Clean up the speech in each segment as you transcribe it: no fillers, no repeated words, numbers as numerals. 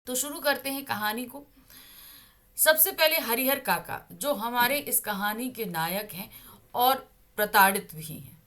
तो शुरू करते हैं कहानी को। सबसे पहले हरिहर काका जो हमारे इस कहानी के नायक हैं और प्रताड़ित भी हैं,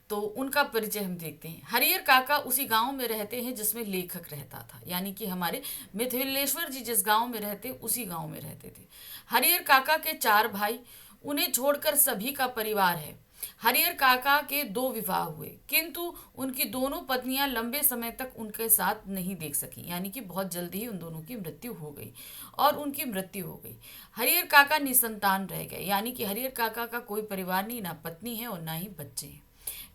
तो उनका परिचय हम देखते हैं। हरिहर काका उसी गांव में रहते हैं जिसमें लेखक रहता था, यानी कि हमारे मिथिलेश्वर जी जिस गांव में रहते उसी गांव में रहते थे। हरिहर काका के 4 भाई, उन्हें छोड़कर सभी का परिवार है। हरिहर काका के 2 विवाह हुए, किंतु उनकी दोनों पत्नियां लंबे समय तक उनके साथ नहीं देख सकी, यानी कि बहुत जल्दी ही उन दोनों की मृत्यु हो गई और उनकी मृत्यु हो गई। हरिहर काका निसंतान रह गए, यानी कि हरिहर काका का कोई परिवार नहीं, ना पत्नी है और ना ही बच्चे हैं।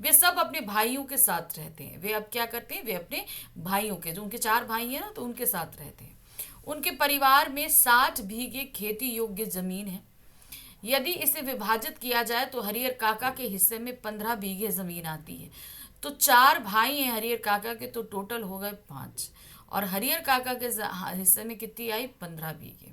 वे सब अपने भाइयों के साथ रहते हैं। वे अब क्या करते हैं, वे अपने भाइयों के, जो उनके 4 भाई हैं ना, तो उनके साथ रहते हैं। उनके परिवार में 60 बीघे खेती योग्य जमीन है। यदि इसे विभाजित किया जाए तो हरिहर काका के हिस्से में 15 बीघे जमीन आती है। तो 4 भाई हैं हरिहर काका के, तो टोटल हो गए 5। और हरिहर काका के हिस्से में कितनी आई, 15 बीघे।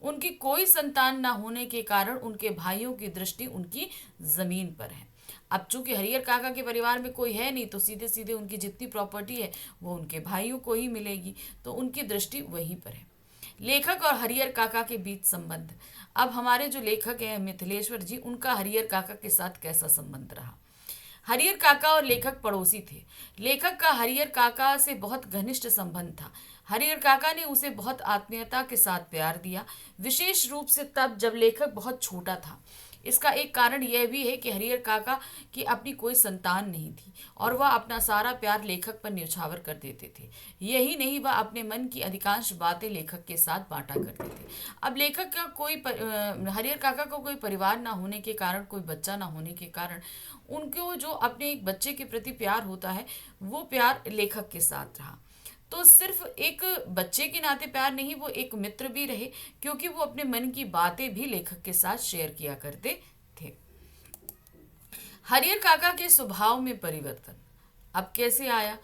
उनकी कोई संतान न होने के कारण उनके भाइयों की दृष्टि उनकी जमीन पर है। अब चूंकि हरिहर काका के परिवार में कोई है नहीं, तो सीधे सीधे उनकी जितनी प्रॉपर्टी है वो उनके भाइयों को ही मिलेगी, तो उनकी दृष्टि वहीं पर है। लेखक और हरिहर काका के बीच संबंध। अब हमारे जो लेखक हैं मिथिलेश्वर जी, उनका हरिहर काका के साथ कैसा संबंध रहा। हरिहर काका और लेखक पड़ोसी थे। लेखक का हरिहर काका से बहुत घनिष्ठ संबंध था। हरिहर काका ने उसे बहुत आत्मीयता के साथ प्यार दिया, विशेष रूप से तब जब लेखक बहुत छोटा था। इसका एक कारण यह भी है कि हरिहर काका की अपनी कोई संतान नहीं थी और वह अपना सारा प्यार लेखक पर न्यौछावर कर देते थे। यही नहीं, वह अपने मन की अधिकांश बातें लेखक के साथ बांटा करते थे। अब लेखक का हरिहर काका को कोई परिवार ना होने के कारण, कोई बच्चा ना होने के कारण, उनको जो अपने एक बच्चे के प्रति प्यार होता है वो प्यार लेखक के साथ रहा। तो सिर्फ एक बच्चे के नाते प्यार नहीं, वो एक मित्र भी रहे, क्योंकि वो अपने मन की बातें भी लेखक के साथ शेयर किया करते थे। हरिहर काका के स्वभाव में परिवर्तन अब कैसे आया।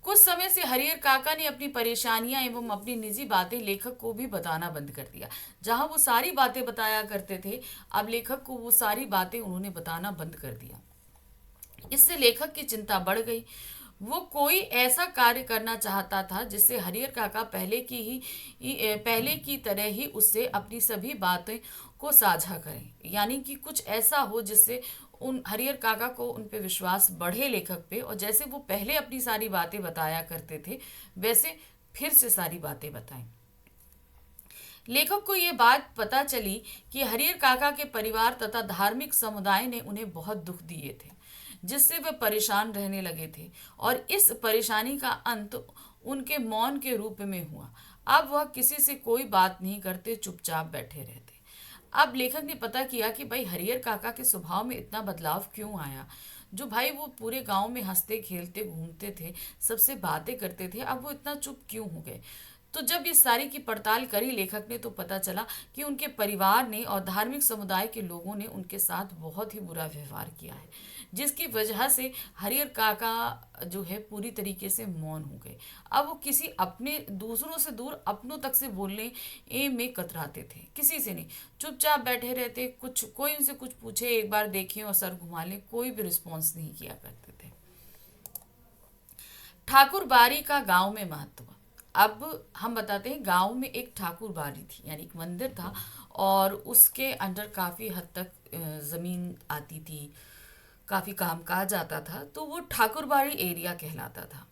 कुछ समय से हरिहर काका ने अपनी परेशानियां एवं अपनी निजी बातें लेखक को भी बताना बंद कर दिया। जहां वो सारी बातें बताया करते थे, अब लेखक को वो सारी बातें उन्होंने बताना बंद कर दिया। इससे लेखक की चिंता बढ़ गई। वो कोई ऐसा कार्य करना चाहता था जिससे हरिहर काका पहले की तरह ही उससे अपनी सभी बातें को साझा करें, यानी कि कुछ ऐसा हो जिससे उन हरिहर काका को उन पे विश्वास बढ़े लेखक पे, और जैसे वो पहले अपनी सारी बातें बताया करते थे वैसे फिर से सारी बातें बताएं। लेखक को ये बात पता चली कि हरिहर काका के परिवार तथा धार्मिक समुदाय ने उन्हें बहुत दुख दिए थे, जिससे वे परेशान रहने लगे थे, और इस परेशानी का अंत उनके मौन के रूप में हुआ। अब वह किसी से कोई बात नहीं करते, चुपचाप बैठे रहते। अब लेखक ने पता किया कि भाई हरिहर काका के स्वभाव में इतना बदलाव क्यों आया। जो भाई वो पूरे गांव में हंसते खेलते घूमते थे, सबसे बातें करते थे, अब वो इतना चुप क्यों हो गए। तो जब ये सारी की पड़ताल करी लेखक ने, तो पता चला कि उनके परिवार ने और धार्मिक समुदाय के लोगों ने उनके साथ बहुत ही बुरा व्यवहार किया है, जिसकी वजह से हरिहर काका जो है पूरी तरीके से मौन हो गए। अब वो किसी अपने दूसरों से दूर अपनों तक से बोलने में कतराते थे, किसी से नहीं, चुपचाप बैठे रहते। कुछ कोई उनसे कुछ पूछे, एक बार देखें और सर घुमा लें, कोई भी रिस्पॉन्स नहीं किया करते थे। ठाकुर बाड़ी का गांव में महत्व। अब हम बताते हैं, गांव में एक ठाकुर बाड़ी थी, यानी एक मंदिर था, और उसके अंडर काफ़ी हद तक ज़मीन आती थी, काफ़ी काम काज आता था, तो वो ठाकुरबाड़ी एरिया कहलाता था।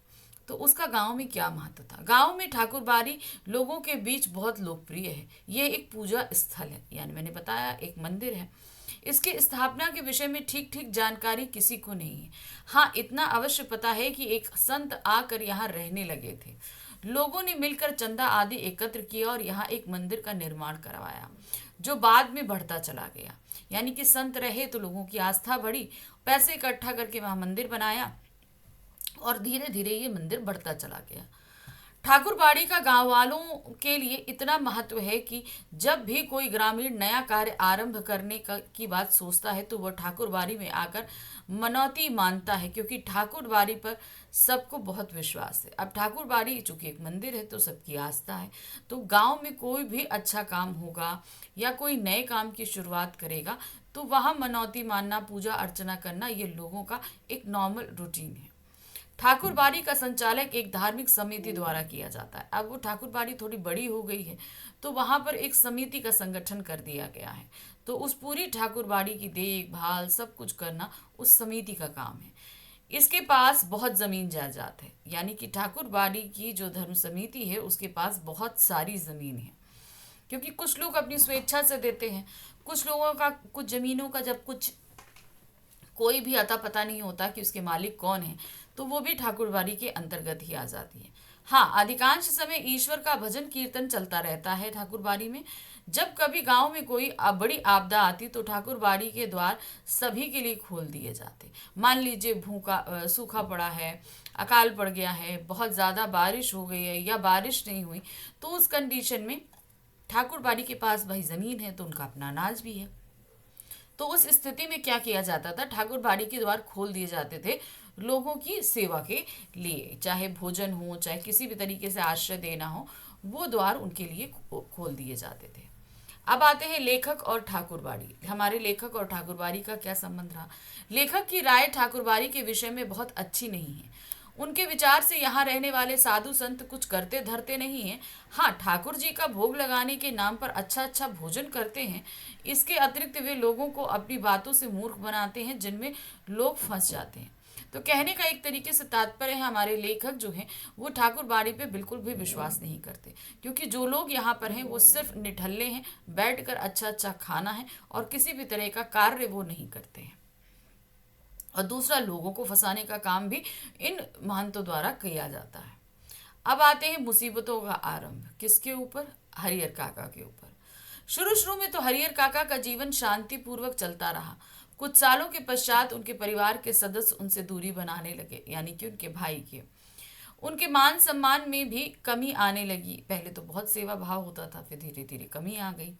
तो उसका गांव में क्या महत्व था। गांव में ठाकुरबाड़ी लोगों के बीच बहुत लोकप्रिय है। ये एक पूजा स्थल है, यानी मैंने बताया एक मंदिर है। इसकी स्थापना के विषय में ठीक ठीक जानकारी किसी को नहीं है। हाँ, इतना अवश्य पता है कि एक संत आकर यहाँ रहने लगे थे। लोगों ने मिलकर चंदा आदि एकत्र किया और यहाँ एक मंदिर का निर्माण करवाया, जो बाद में बढ़ता चला गया। यानी कि संत रहे तो लोगों की आस्था बढ़ी, पैसे इकट्ठा करके वहाँ मंदिर बनाया, और धीरे धीरे ये मंदिर बढ़ता चला गया। ठाकुरबाड़ी का गांव वालों के लिए इतना महत्व है कि जब भी कोई ग्रामीण नया कार्य आरंभ करने की बात सोचता है, तो वह ठाकुरबाड़ी में आकर मनौती मानता है, क्योंकि ठाकुरबाड़ी पर सबको बहुत विश्वास है। अब ठाकुरबाड़ी चूंकि एक मंदिर है तो सबकी आस्था है, तो गांव में कोई भी अच्छा काम होगा या कोई नए काम की शुरुआत करेगा, तो वहाँ मनौती मानना, पूजा अर्चना करना, ये लोगों का एक नॉर्मल रूटीन है। ठाकुरबाड़ी का संचालक एक धार्मिक समिति द्वारा किया जाता है। अब वो ठाकुरबाड़ी थोड़ी बड़ी हो गई है, तो वहां पर एक समिति का संगठन कर दिया गया है। तो उस पूरी ठाकुरबाड़ी की देखभाल सब कुछ करना उस समिति का काम है। इसके पास बहुत जमीन जायदाद है, यानी कि ठाकुरबाड़ी की जो धर्म समिति है उसके पास बहुत सारी जमीन है, क्योंकि कुछ लोग अपनी स्वेच्छा से देते हैं। कुछ लोगों का कुछ जमीनों का जब कुछ कोई भी अता पता नहीं होता कि उसके मालिक कौन है, तो वो भी ठाकुरबाड़ी के अंतर्गत ही आ जाती है। हाँ, अधिकांश समय ईश्वर का भजन कीर्तन चलता रहता है ठाकुरबाड़ी में। जब कभी गांव में कोई बड़ी आपदा आती तो ठाकुरबाड़ी के द्वार सभी के लिए खोल दिए जाते। मान लीजिए सूखा पड़ा है, अकाल पड़ गया है, बहुत ज़्यादा बारिश हो गई है या बारिश नहीं हुई, तो उस कंडीशन में ठाकुरबाड़ी के पास भाई ज़मीन है तो उनका अपना अनाज भी है। तो उस स्थिति में क्या किया जाता था, ठाकुरबाड़ी के द्वार खोल दिए जाते थे लोगों की सेवा के लिए, चाहे भोजन हो, चाहे किसी भी तरीके से आश्रय देना हो, वो द्वार उनके लिए खोल दिए जाते थे। अब आते हैं लेखक और ठाकुरबाड़ी। हमारे लेखक और ठाकुरबाड़ी का क्या संबंध रहा। लेखक की राय ठाकुरबाड़ी के विषय में बहुत अच्छी नहीं है। उनके विचार से यहाँ रहने वाले साधु संत कुछ करते धरते नहीं हैं। हाँ, ठाकुर जी का भोग लगाने के नाम पर अच्छा अच्छा भोजन करते हैं। इसके अतिरिक्त वे लोगों को अपनी बातों से मूर्ख बनाते हैं, जिनमें लोग फंस जाते हैं। तो कहने का एक तरीके से तात्पर्य है, हमारे लेखक जो हैं वो ठाकुरबाड़ी पे बिल्कुल भी विश्वास नहीं करते, क्योंकि जो लोग यहाँ पर हैं वो सिर्फ निठल्ले हैं, बैठकर अच्छा अच्छा खाना है और किसी भी तरह का कार्य वो नहीं करते हैं। और दूसरा, लोगों को फंसाने का काम भी इन महंतों द्वारा किया जाता है। अब आते हैं मुसीबतों का आरंभ। किसके ऊपर? हरिहर काका के ऊपर। शुरू शुरू में तो हरिहर काका का जीवन शांतिपूर्वक चलता रहा। कुछ सालों के पश्चात उनके परिवार के सदस्य उनसे दूरी बनाने लगे, यानी कि उनके भाई के। उनके मान सम्मान में भी कमी आने लगी। पहले तो बहुत सेवा भाव होता था, फिर धीरे धीरे कमी आ गई।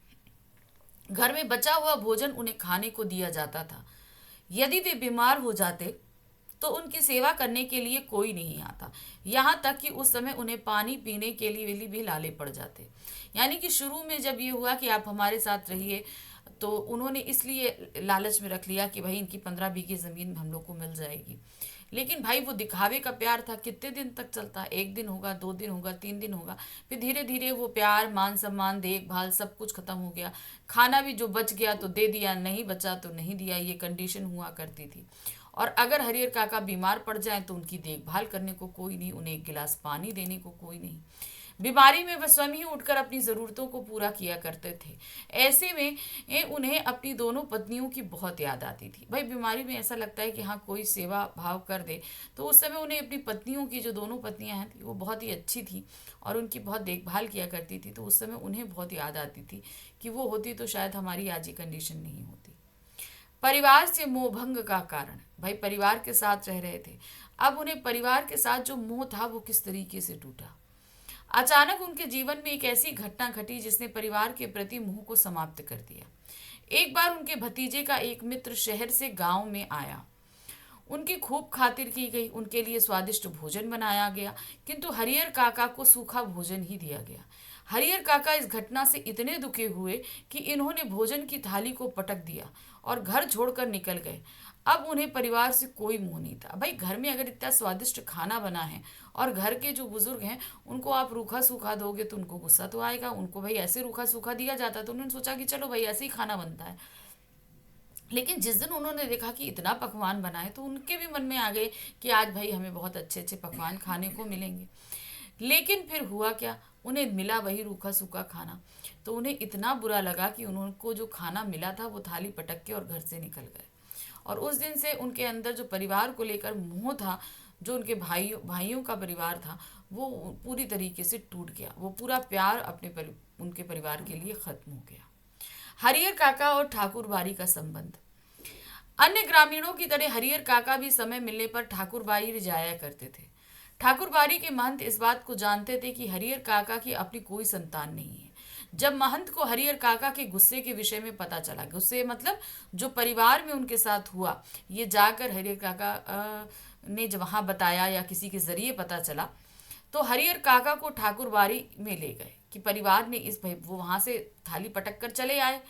घर में बचा हुआ भोजन उन्हें खाने को दिया जाता था। यदि वे बीमार हो जाते तो उनकी सेवा करने के लिए कोई नहीं आता। यहाँ तक कि उस समय उन्हें पानी पीने के लिए भी लाले पड़ जाते। यानी कि शुरू में जब ये हुआ कि आप हमारे साथ रहिए, तो उन्होंने इसलिए लालच में रख लिया कि भाई इनकी 15 बीघे ज़मीन हम लोग को मिल जाएगी। लेकिन भाई वो दिखावे का प्यार था, कितने दिन तक चलता? एक दिन होगा, 2 दिन होगा, 3 दिन होगा, फिर धीरे धीरे वो प्यार, मान सम्मान, देखभाल सब कुछ खत्म हो गया। खाना भी जो बच गया तो दे दिया, नहीं बचा तो नहीं दिया, ये कंडीशन हुआ करती थी। और अगर हरिहर काका बीमार पड़ जाए तो उनकी देखभाल करने को कोई नहीं, उन्हें एक गिलास पानी देने को कोई नहीं। बीमारी में वह स्वयं ही उठकर अपनी ज़रूरतों को पूरा किया करते थे। ऐसे में उन्हें अपनी दोनों पत्नियों की बहुत याद आती थी। भाई बीमारी में ऐसा लगता है कि हाँ कोई सेवा भाव कर दे, तो उस समय उन्हें अपनी पत्नियों की, जो दोनों पत्नियां हैं वो बहुत ही अच्छी थी और उनकी बहुत देखभाल किया करती थी, तो उस समय उन्हें बहुत याद आती थी कि वो होती तो शायद हमारी आज ये कंडीशन नहीं होती। परिवार से मोहभंग का कारण, भाई परिवार के साथ रह रहे थे, अब उन्हें परिवार के साथ जो मोह था वो किस तरीके से टूटा। अचानक उनके जीवन में एक ऐसी घटना घटी जिसने परिवार के प्रति मोह को समाप्त कर दिया। एक बार उनके भतीजे का एक मित्र शहर से गांव में आया। उनकी खूब खातिर की गई, उनके लिए स्वादिष्ट भोजन बनाया गया, किंतु हरिहर काका को सूखा भोजन ही दिया गया। हरिहर काका इस घटना से इतने दुखी हुए कि इन्होंने भोजन की थाली को पटक दिया और घर छोड़कर निकल गए। अब उन्हें परिवार से कोई मोह नहीं था। भाई घर में अगर इतना स्वादिष्ट खाना बना है और घर के जो बुजुर्ग हैं उनको आप रूखा सूखा दोगे तो उनको गुस्सा तो आएगा। उनको भाई ऐसे रूखा सूखा दिया जाता तो उन्होंने सोचा कि चलो भाई ऐसे ही खाना बनता है। लेकिन जिस दिन उन्होंने देखा कि इतना पकवान बना है तो उनके भी मन में आ गए कि आज भाई हमें बहुत अच्छे अच्छे पकवान खाने को मिलेंगे। लेकिन फिर हुआ क्या, उन्हें मिला वही रूखा सूखा खाना। तो उन्हें इतना बुरा लगा कि उनको जो खाना मिला था वो थाली पटक के और घर से निकल गए। और उस दिन से उनके अंदर जो परिवार को लेकर मोह था, जो उनके भाइयों का परिवार था, वो पूरी तरीके से टूट गया। वो पूरा प्यार उनके परिवार के लिए खत्म हो गया। हरिहर काका और ठाकुरबाड़ी का संबंध। अन्य ग्रामीणों की तरह हरिहर काका भी समय मिलने पर ठाकुरबाड़ी जाया करते थे। ठाकुरबाड़ी के महंत इस बात को जानते थे कि हरिहर काका की अपनी कोई संतान नहीं है। जब महंत को हरिहर काका के गुस्से के विषय में पता चला, गुस्से मतलब जो परिवार में उनके साथ हुआ, ये जाकर हरिहर काका ने जब वहाँ बताया या किसी के जरिए पता चला, तो हरिहर काका को ठाकुरबाड़ी में ले गए कि परिवार ने इस भाई, वो वहाँ से थाली पटक कर चले आए,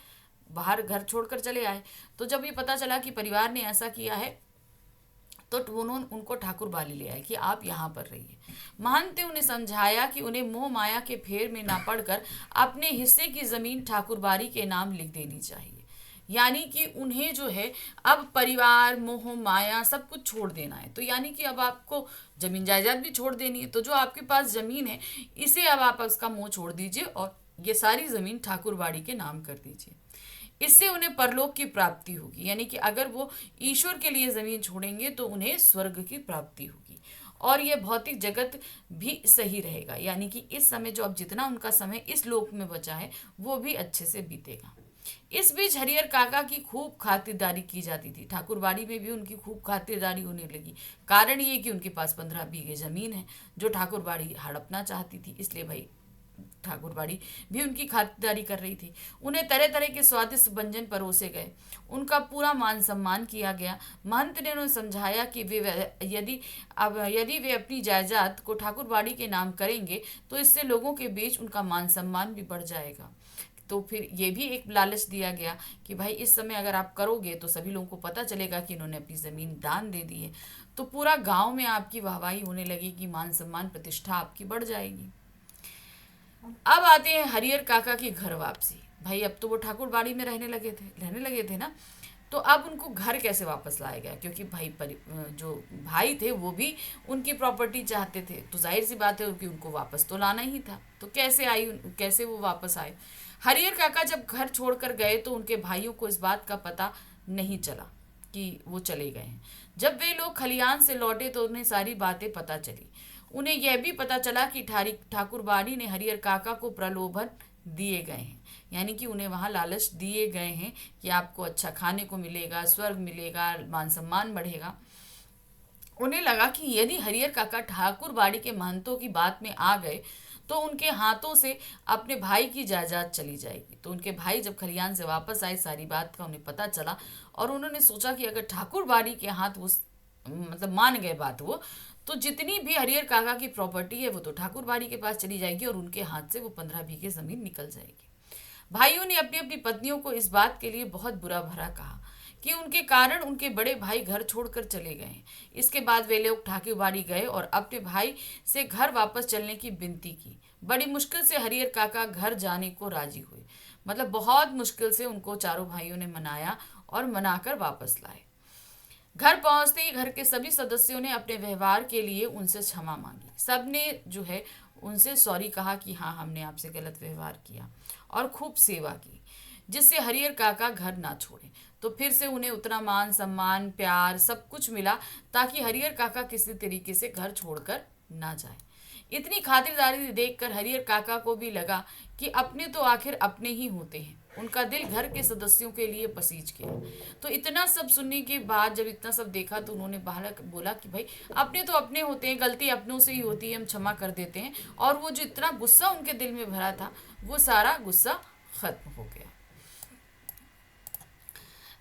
बाहर घर छोड़कर चले आए। तो जब ये पता चला कि परिवार ने ऐसा किया है तो उन्होंने उनको ठाकुर बाड़ी ले आए कि आप यहाँ पर रहिए। महंत ने उन्हें समझाया कि उन्हें मोह माया के फेर में ना पड़कर अपने हिस्से की जमीन ठाकुर बाड़ी के नाम लिख देनी चाहिए। यानी कि उन्हें जो है अब परिवार मोह माया सब कुछ छोड़ देना है। तो यानी कि अब आपको जमीन जायदाद भी छोड़ देनी है। तो जो आपके पास जमीन है इसे अब आप उसका मोह छोड़ दीजिए और ये सारी जमीन ठाकुर बाड़ी के नाम कर दीजिए। इससे उन्हें परलोक की प्राप्ति होगी। यानी कि अगर वो ईश्वर के लिए जमीन छोड़ेंगे तो उन्हें स्वर्ग की प्राप्ति होगी और यह भौतिक जगत भी सही रहेगा। यानी कि इस समय जो अब जितना उनका समय इस लोक में बचा है वो भी अच्छे से बीतेगा। इस बीच हरिहर काका की खूब खातिरदारी की जाती थी। ठाकुर बाड़ी में भी उनकी खूब खातिरदारी होने लगी। कारण ये कि उनके पास 15 बीघे जमीन है जो ठाकुर बाड़ी हड़पना चाहती थी, इसलिए भाई ठाकुर बाड़ी भी उनकी खातिरदारी कर रही थी। उन्हें तरह तरह के स्वादिष्ट व्यंजन परोसे गए, उनका पूरा मान सम्मान किया गया। महंत ने उन्हें समझाया कि यदि वे अपनी जायदाद को ठाकुर बाड़ी के नाम करेंगे तो इससे लोगों के बीच उनका मान सम्मान भी बढ़ जाएगा। तो फिर ये भी एक लालच दिया गया कि भाई इस समय अगर आप करोगे तो सभी लोगों को पता चलेगा कि इन्होंने अपनी ज़मीन दान दे दी है, तो पूरा गांव में आपकी वाहवाही होने लगेगी, मान सम्मान प्रतिष्ठा आपकी बढ़ जाएगी। अब आते हैं हरिहर काका की घर वापसी। भाई अब तो वो ठाकुर बाड़ी में रहने लगे थे ना, तो अब उनको घर कैसे वापस लाया गया, क्योंकि जो भाई थे वो भी उनकी प्रॉपर्टी चाहते थे। तो जाहिर सी बात है कि उनको वापस तो लाना ही था। तो कैसे वो वापस आए। हरिहर काका जब घर छोड़कर गए तो उनके भाइयों को इस बात का पता नहीं चला कि वो चले गए हैं। जब वे लोग खलियान से लौटे तो उन्हें सारी बातें पता चली। उन्हें यह भी पता चला कि ठाकुर बाड़ी ने हरिहर काका को प्रलोभन दिए गए हैं। यानी कि उन्हें वहाँ लालच दिए गए हैं कि आपको अच्छा खाने को मिलेगा, स्वर्ग मिलेगा, मान सम्मान बढ़ेगा। उन्हें लगा कि यदि हरिहर काका ठाकुर बाड़ी के महंतों की बात में आ गए तो उनके हाथों से अपने भाई की जायदाद चली जाएगी। तो उनके भाई जब खलियान से वापस आए सारी बात का उन्हें पता चला और उन्होंने सोचा कि अगर ठाकुर बाड़ी के हाथ वो मान गए बात वो, तो जितनी भी हरिहर काका की प्रॉपर्टी है वो तो ठाकुर बाड़ी के पास चली जाएगी और उनके हाथ से वो 15 बीघे जमीन निकल जाएगी। भाइयों ने अपनी अपनी पत्नियों को इस बात के लिए बहुत बुरा भरा कहा कि उनके कारण उनके बड़े भाई घर छोड़कर चले गए। इसके बाद वे लोग ठाकुर बाड़ी गए और अपने भाई से घर वापस चलने की विनती की। बड़ी मुश्किल से हरिहर काका घर जाने को राजी हुए। मतलब बहुत मुश्किल से उनको चारों भाइयों ने मनाया और मनाकर वापस लाए। घर पहुंचते ही घर के सभी सदस्यों ने अपने व्यवहार के लिए उनसे क्षमा मांगी। सबने जो है उनसे सॉरी कहा कि हाँ हमने आपसे गलत व्यवहार किया और खूब सेवा की, जिससे हरिहर काका घर ना छोड़े। तो फिर से उन्हें उतना मान सम्मान प्यार सब कुछ मिला ताकि हरिहर काका किसी तरीके से घर छोड़कर ना जाए। इतनी खातिरदारी देखकर हरिहर काका को भी लगा कि अपने तो आखिर अपने ही होते हैं। उनका दिल घर के सदस्यों के लिए पसीज गया। तो इतना सब सुनने के बाद जब इतना सब देखा तो उन्होंने बोला कि भाई अपने तो अपने होते हैं, गलती अपनों से ही होती है, हम क्षमा कर देते हैं। और वो जो इतना गुस्सा उनके दिल में भरा था वो सारा गुस्सा खत्म हो गया।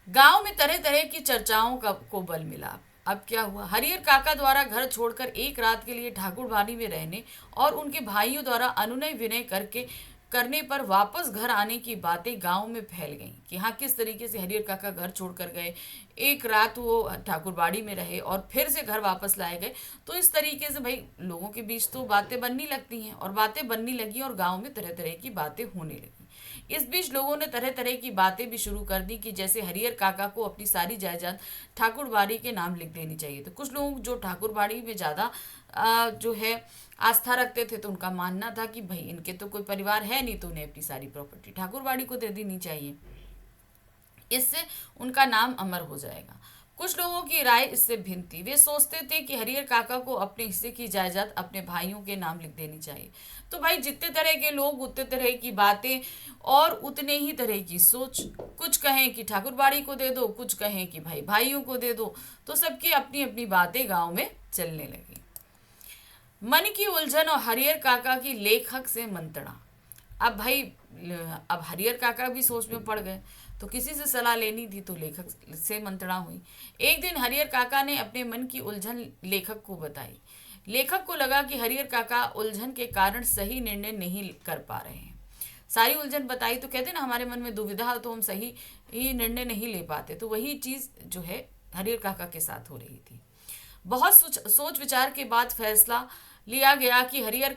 गांव में तरह तरह की चर्चाओं को बल मिला। अब क्या हुआ, हरिहर काका द्वारा घर छोड़कर एक रात के लिए ठाकुर बाड़ी में रहने और उनके भाइयों द्वारा अनुनय विनय करने पर वापस घर आने की बातें गांव में फैल गईं कि हाँ किस तरीके से हरिहर काका घर छोड़कर गए, एक रात वो ठाकुर बाड़ी में रहे और फिर से घर वापस लाए गए। तो इस तरीके से भाई लोगों के बीच तो बातें बनने लगती हैं और बातें बनने लगी और गांव में तरह तरह की बातें होने लगी। इस बीच लोगों ने तरह तरह की बातें भी शुरू कर दी कि जैसे हरिहर काका को अपनी सारी जायदाद ठाकुर बाड़ी के नाम लिख देनी चाहिए। तो कुछ लोग जो ठाकुर बाड़ी में ज़्यादा जो है आस्था रखते थे तो उनका मानना था कि भाई इनके तो कोई परिवार है नहीं तो उन्हें अपनी सारी प्रॉपर्टी ठाकुर बाड़ी को दे देनी चाहिए, इससे उनका नाम अमर हो जाएगा। कुछ लोगों की राय इससे भिन्न थी। वे सोचते थे कि हरिहर काका को अपने हिस्से की जायदाद अपने भाइयों के नाम लिख देनी चाहिए। तो भाई जितने तरह के लोग उतने तरह की बातें और उतने ही तरह की सोच। कुछ कहें कि ठाकुर बाड़ी को दे दो, कुछ कहें कि भाई भाइयों को दे दो। तो सबकी अपनी अपनी बातें गांव में चलने लगी। मन की उलझन और हरिहर काका की लेखक से मंत्रणा। अब हरिहर काका भी सोच में पड़ गए तो किसी से सलाह लेनी थी तो लेखक से मंत्रणा हुई। एक दिन हरिहर काका ने अपने मन की उलझन लेखक को बताई। लेखक को लगा कि हरिहर काका उलझन के कारण सही निर्णय नहीं कर पा रहे हैं। सारी उलझन बताई तो कहते ना हमारे मन में दुविधा तो हम सही ही निर्णय नहीं ले पाते। तो वही चीज़ जो है हरिहर काका के साथ हो रही थी। सोच विचार के बाद फैसला लिया गया कि हरियर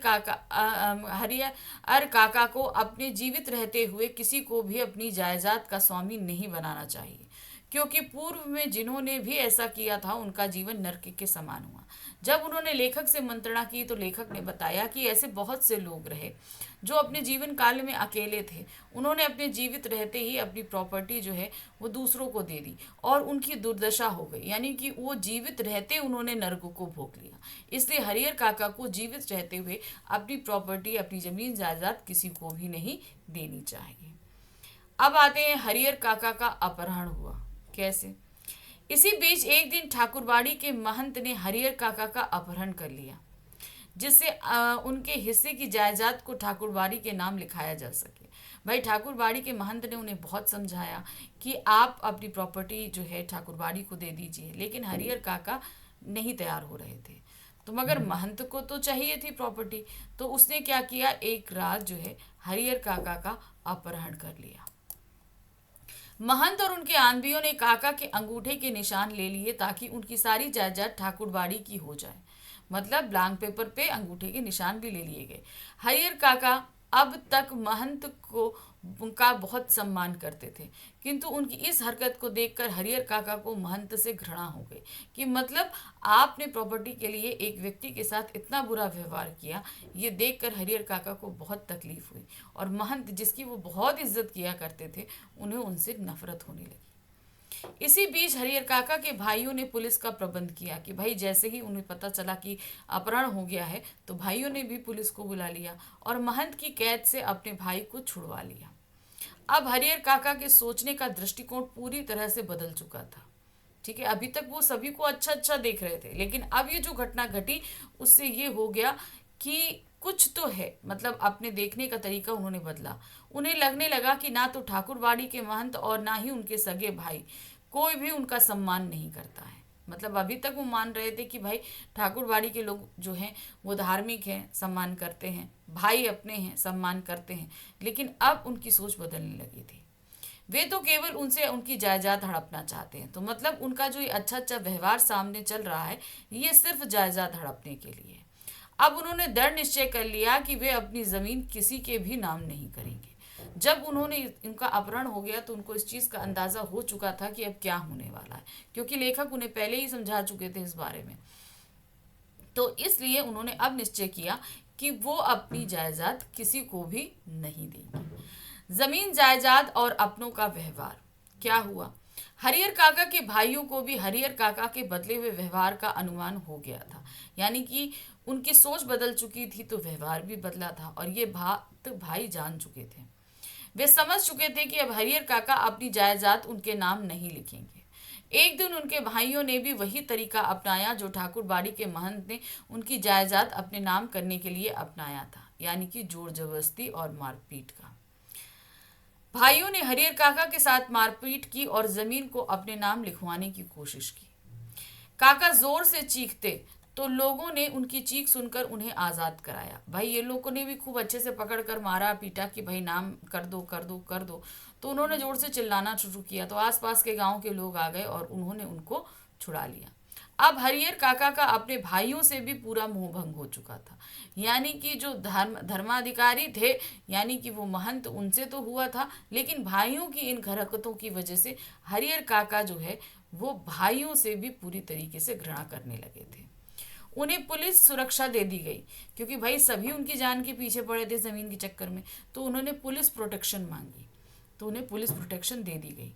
काका को अपने जीवित रहते हुए किसी को भी अपनी जायदाद का स्वामी नहीं बनाना चाहिए, क्योंकि पूर्व में जिन्होंने भी ऐसा किया था उनका जीवन नरक के समान हुआ। जब उन्होंने लेखक से मंत्रणा की तो लेखक ने बताया कि ऐसे बहुत से लोग रहे जो अपने जीवन काल में अकेले थे। उन्होंने अपने जीवित रहते ही अपनी प्रॉपर्टी जो है वो दूसरों को दे दी और उनकी दुर्दशा हो गई, यानी कि वो जीवित रहते उन्होंने नर्क को भोग लिया। इसलिए हरिहर काका को जीवित रहते हुए अपनी प्रॉपर्टी, अपनी जमीन जायदाद किसी को भी नहीं देनी चाहिए। अब आते हैं हरिहर काका का अपहरण हुआ कैसे। इसी बीच एक दिन ठाकुरबाड़ी के महंत ने हरिहर काका का अपहरण कर लिया, जिससे उनके हिस्से की जायदाद को ठाकुरबाड़ी के नाम लिखाया जा सके। भाई ठाकुरबाड़ी के महंत ने उन्हें बहुत समझाया कि आप अपनी प्रॉपर्टी जो है ठाकुरबाड़ी को दे दीजिए, लेकिन हरिहर काका नहीं तैयार हो रहे थे। तो मगर महंत को तो चाहिए थी प्रॉपर्टी, तो उसने क्या किया, एक रात जो है हरिहर काका का अपहरण कर लिया। महंत और उनके आंधियों ने काका के अंगूठे के निशान ले लिए ताकि उनकी सारी जायदाद ठाकुरबाड़ी की हो जाए। मतलब ब्लैंक पेपर पे अंगूठे के निशान भी ले लिए गए। हरिहर काका अब तक महंत को उनका बहुत सम्मान करते थे, किंतु उनकी इस हरकत को देखकर हरिहर काका को महंत से घृणा हो गई कि मतलब आपने प्रॉपर्टी के लिए एक व्यक्ति के साथ इतना बुरा व्यवहार किया। ये देखकर हरिहर काका को बहुत तकलीफ हुई और महंत, जिसकी वो बहुत इज्जत किया करते थे, उन्हें उनसे नफरत होने लगी। इसी बीच हरिहर काका के भाइयों ने पुलिस का प्रबंध किया कि भाई जैसे ही उन्हें पता चला कि अपहरण हो गया है तो भाइयों ने भी पुलिस को बुला लिया और महंत की कैद से अपने भाई को छुड़वा लिया। अब हरिहर काका के सोचने का दृष्टिकोण पूरी तरह से बदल चुका था। ठीक है, अभी तक वो सभी को अच्छा अच्छा देख रहे थे, लेकिन अब ये जो घटना घटी उससे ये हो गया कि कुछ तो है, मतलब अपने देखने का तरीका उन्होंने बदला। उन्हें लगने लगा कि ना तो ठाकुरबाड़ी के महंत और ना ही उनके सगे भाई कोई भी उनका सम्मान नहीं करता है। मतलब अभी तक वो मान रहे थे कि भाई ठाकुरबाड़ी के लोग जो हैं वो धार्मिक हैं, सम्मान करते हैं, भाई अपने हैं, सम्मान करते हैं, लेकिन अब उनकी सोच बदलने लगी थी। वे तो केवल उनसे उनकी जायदाद हड़पना चाहते हैं। तो मतलब उनका जो ये अच्छा अच्छा व्यवहार सामने चल रहा है ये सिर्फ जायदाद हड़पने के लिए है। अब उन्होंने दृढ़ निश्चय कर लिया कि वे अपनी जमीन किसी के भी नाम नहीं करेंगे। जब उन्होंने इनका अपहरण हो गया तो उनको इस चीज़ का अंदाज़ा हो चुका था कि अब क्या होने वाला है, क्योंकि लेखक उन्हें पहले ही समझा चुके थे इस बारे में। तो इसलिए उन्होंने अब निश्चय किया कि वो अपनी जायदाद किसी को भी नहीं देंगे। जमीन जायदाद और अपनों का व्यवहार क्या हुआ, हरिहर काका के भाइयों को भी हरिहर काका के बदले हुए व्यवहार का अनुमान हो गया था, यानी कि उनकी सोच बदल चुकी थी तो व्यवहार भी बदला था और ये बात भाई जान चुके थे। वे समझ चुके थे कि अब हरिहर काका अपनी जायदाद उनके नाम नहीं लिखेंगे। एक दिन उनके भाइयों ने भी वही तरीका अपनाया जो ठाकुरबाड़ी के महंत ने उनकी जायदाद अपने नाम करने के लिए अपनाया था, यानी कि जोर जबरदस्ती और मारपीट का। भाइयों ने हरिहर काका के साथ मारपीट की और जमीन को अपने नाम लिखवाने की कोशिश की। काका जोर से चीखते तो लोगों ने उनकी चीख सुनकर उन्हें आज़ाद कराया। भाई ये लोगों ने भी खूब अच्छे से पकड़ कर मारा पीटा कि भाई नाम कर दो कर दो कर दो। तो उन्होंने जोर से चिल्लाना शुरू किया तो आसपास के गांव के लोग आ गए और उन्होंने उनको छुड़ा लिया। अब हरिहर काका का अपने भाइयों से भी पूरा मोह भंग हो चुका था, यानी कि जो धर्माधिकारी थे, यानी कि वो महंत, उनसे तो हुआ था, लेकिन भाइयों की इन हरकतों की वजह से हरिहर काका जो है वो भाइयों से भी पूरी तरीके से घृणा करने लगे थे। उन्हें पुलिस सुरक्षा दे दी गई क्योंकि भाई सभी उनकी जान के पीछे पड़े थे ज़मीन के चक्कर में, तो उन्होंने पुलिस प्रोटेक्शन मांगी, तो उन्हें पुलिस प्रोटेक्शन दे दी गई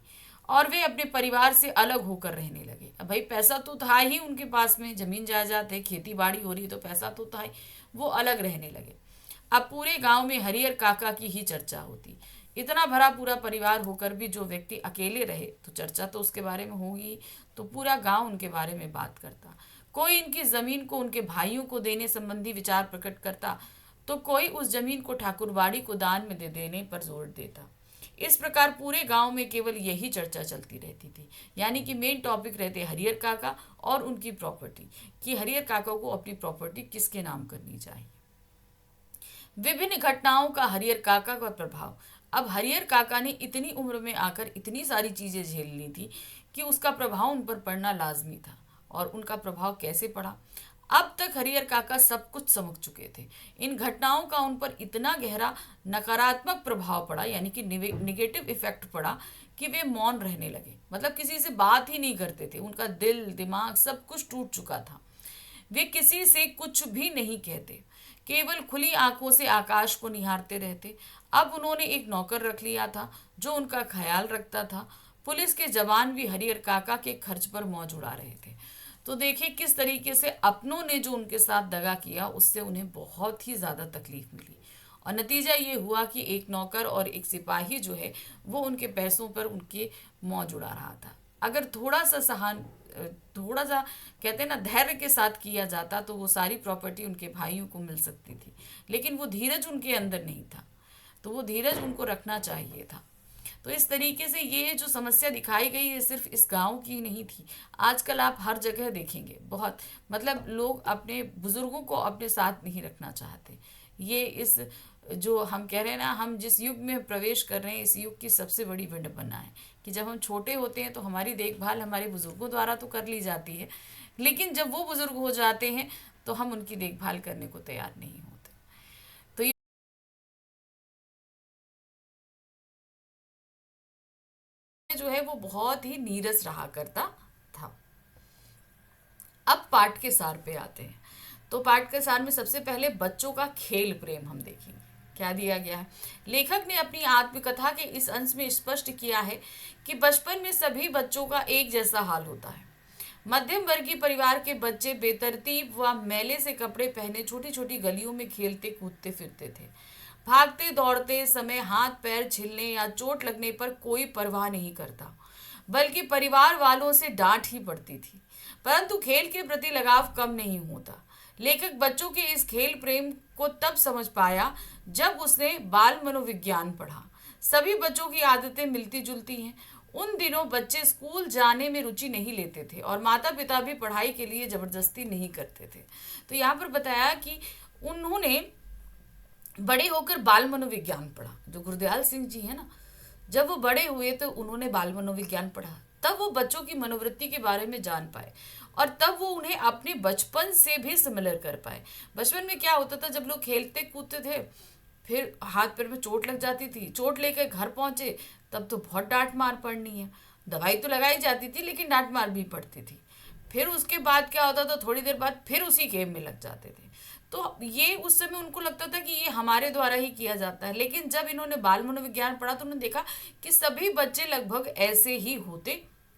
और वे अपने परिवार से अलग होकर रहने लगे। अब भाई पैसा तो था ही उनके पास में, ज़मीन जायदाद है, खेती बाड़ी हो रही, तो पैसा तो था ही, वो अलग रहने लगे। अब पूरे गांव में हरिहर काका की ही चर्चा होती। इतना भरा पूरा परिवार होकर भी जो व्यक्ति अकेले रहे तो चर्चा तो उसके बारे में होगी, तो पूरा गांव उनके बारे में बात करता। कोई इनकी जमीन को उनके भाइयों को देने संबंधी विचार प्रकट करता तो कोई उस जमीन को ठाकुरबाड़ी को दान में दे देने पर जोर देता। इस प्रकार पूरे गांव में केवल यही चर्चा चलती रहती थी, यानी कि मेन टॉपिक रहते हरिहर काका और उनकी प्रॉपर्टी, कि हरिहर काका को अपनी प्रॉपर्टी किसके नाम करनी चाहिए। विभिन्न घटनाओं का हरिहर काका का प्रभाव। अब हरिहर काका ने इतनी उम्र में आकर इतनी सारी चीजें झेल ली थी कि उसका प्रभाव उन पर पड़ना लाजमी था और उनका प्रभाव कैसे पड़ा। अब तक हरिहर काका सब कुछ समझ चुके थे। इन घटनाओं का उन पर इतना गहरा नकारात्मक प्रभाव पड़ा, यानी कि निगेटिव इफेक्ट पड़ा, कि वे मौन रहने लगे। मतलब किसी से बात ही नहीं करते थे। उनका दिल दिमाग सब कुछ टूट चुका था। वे किसी से कुछ भी नहीं कहते, केवल खुली आंखों से आकाश को निहारते रहते। अब उन्होंने एक नौकर रख लिया था जो उनका ख्याल रखता था। पुलिस के जवान भी हरिहर काका के खर्च पर मौज उड़ा रहे थे। तो देखिए किस तरीके से अपनों ने जो उनके साथ दगा किया, उससे उन्हें बहुत ही ज़्यादा तकलीफ मिली। और नतीजा ये हुआ कि एक नौकर और एक सिपाही जो है वो उनके पैसों पर उनके मौज उड़ा रहा था। अगर थोड़ा सा कहते हैं ना धैर्य के साथ किया जाता तो वो सारी प्रॉपर्टी उनके भाइयों को मिल सकती थी। लेकिन वो धीरज उनके अंदर नहीं था, तो वो धीरज उनको रखना चाहिए था। तो इस तरीके से ये जो समस्या दिखाई गई है सिर्फ इस गांव की नहीं थी। आजकल आप हर जगह देखेंगे, बहुत मतलब लोग अपने बुजुर्गों को अपने साथ नहीं रखना चाहते। ये इस जो हम कह रहे हैं ना, हम जिस युग में प्रवेश कर रहे हैं, इस युग की सबसे बड़ी विडंबना है कि जब हम छोटे होते हैं तो हमारी देखभाल हमारे बुजुर्गों द्वारा तो कर ली जाती है, लेकिन जब वो बुजुर्ग हो जाते हैं तो हम उनकी देखभाल करने को तैयार नहीं होते। तो ये जो है वो बहुत ही नीरस रहा करता था। अब पाठ के सार पे आते हैं। तो पाठ के सार में सबसे पहले बच्चों का खेल प्रेम हम देखेंगे। क्या दिया गया है? लेखक ने अपनी आत्मकथा के इस अंश में स्पष्ट किया है कि बचपन में सभी बच्चों का एक जैसा हाल होता है। मध्यम वर्गीय परिवार के बच्चे बेतरतीब व मैले से कपड़े पहने छोटी छोटी गलियों में खेलते कूदते फिरते थे। भागते दौड़ते समय हाथ पैर छिलने या चोट लगने पर कोई परवाह नहीं करता, बल्कि परिवार वालों से डांट ही पड़ती थी। परंतु खेल के प्रति लगाव कम नहीं होता। लेखक बच्चों के इस खेल प्रेम को तब समझ पाया जब उसने बाल मनोविज्ञान पढ़ा। सभी बच्चों की आदतें मिलती जुलती हैं। उन दिनों बच्चे स्कूल जाने में रुचि नहीं लेते थे और माता पिता भी पढ़ाई के लिए जबरदस्ती नहीं करते थे। तो यहाँ पर बताया कि उन्होंने बड़े होकर बाल मनोविज्ञान पढ़ा। जो गुरदयाल सिंह जी है ना, जब वो बड़े हुए तो उन्होंने बाल मनोविज्ञान पढ़ा, तब वो बच्चों की मनोवृत्ति के बारे में जान पाए और तब वो उन्हें अपने बचपन से भी सिमिलर कर पाए। बचपन में क्या होता था, जब लोग खेलते कूदते थे फिर हाथ पैर में चोट लग जाती थी, चोट लेकर घर पहुंचे तब तो बहुत डांट मार पड़नी है। दवाई तो लगाई जाती थी लेकिन डांट मार भी पड़ती थी। फिर उसके बाद क्या होता था, थोड़ी देर बाद फिर उसी गेम में लग जाते थे। तो ये उस समय उनको लगता था कि ये हमारे द्वारा ही किया जाता है। लेकिन जब इन्होंने बाल मनोविज्ञान पढ़ा तो उन्होंने देखा कि सभी बच्चे लगभग ऐसे ही होते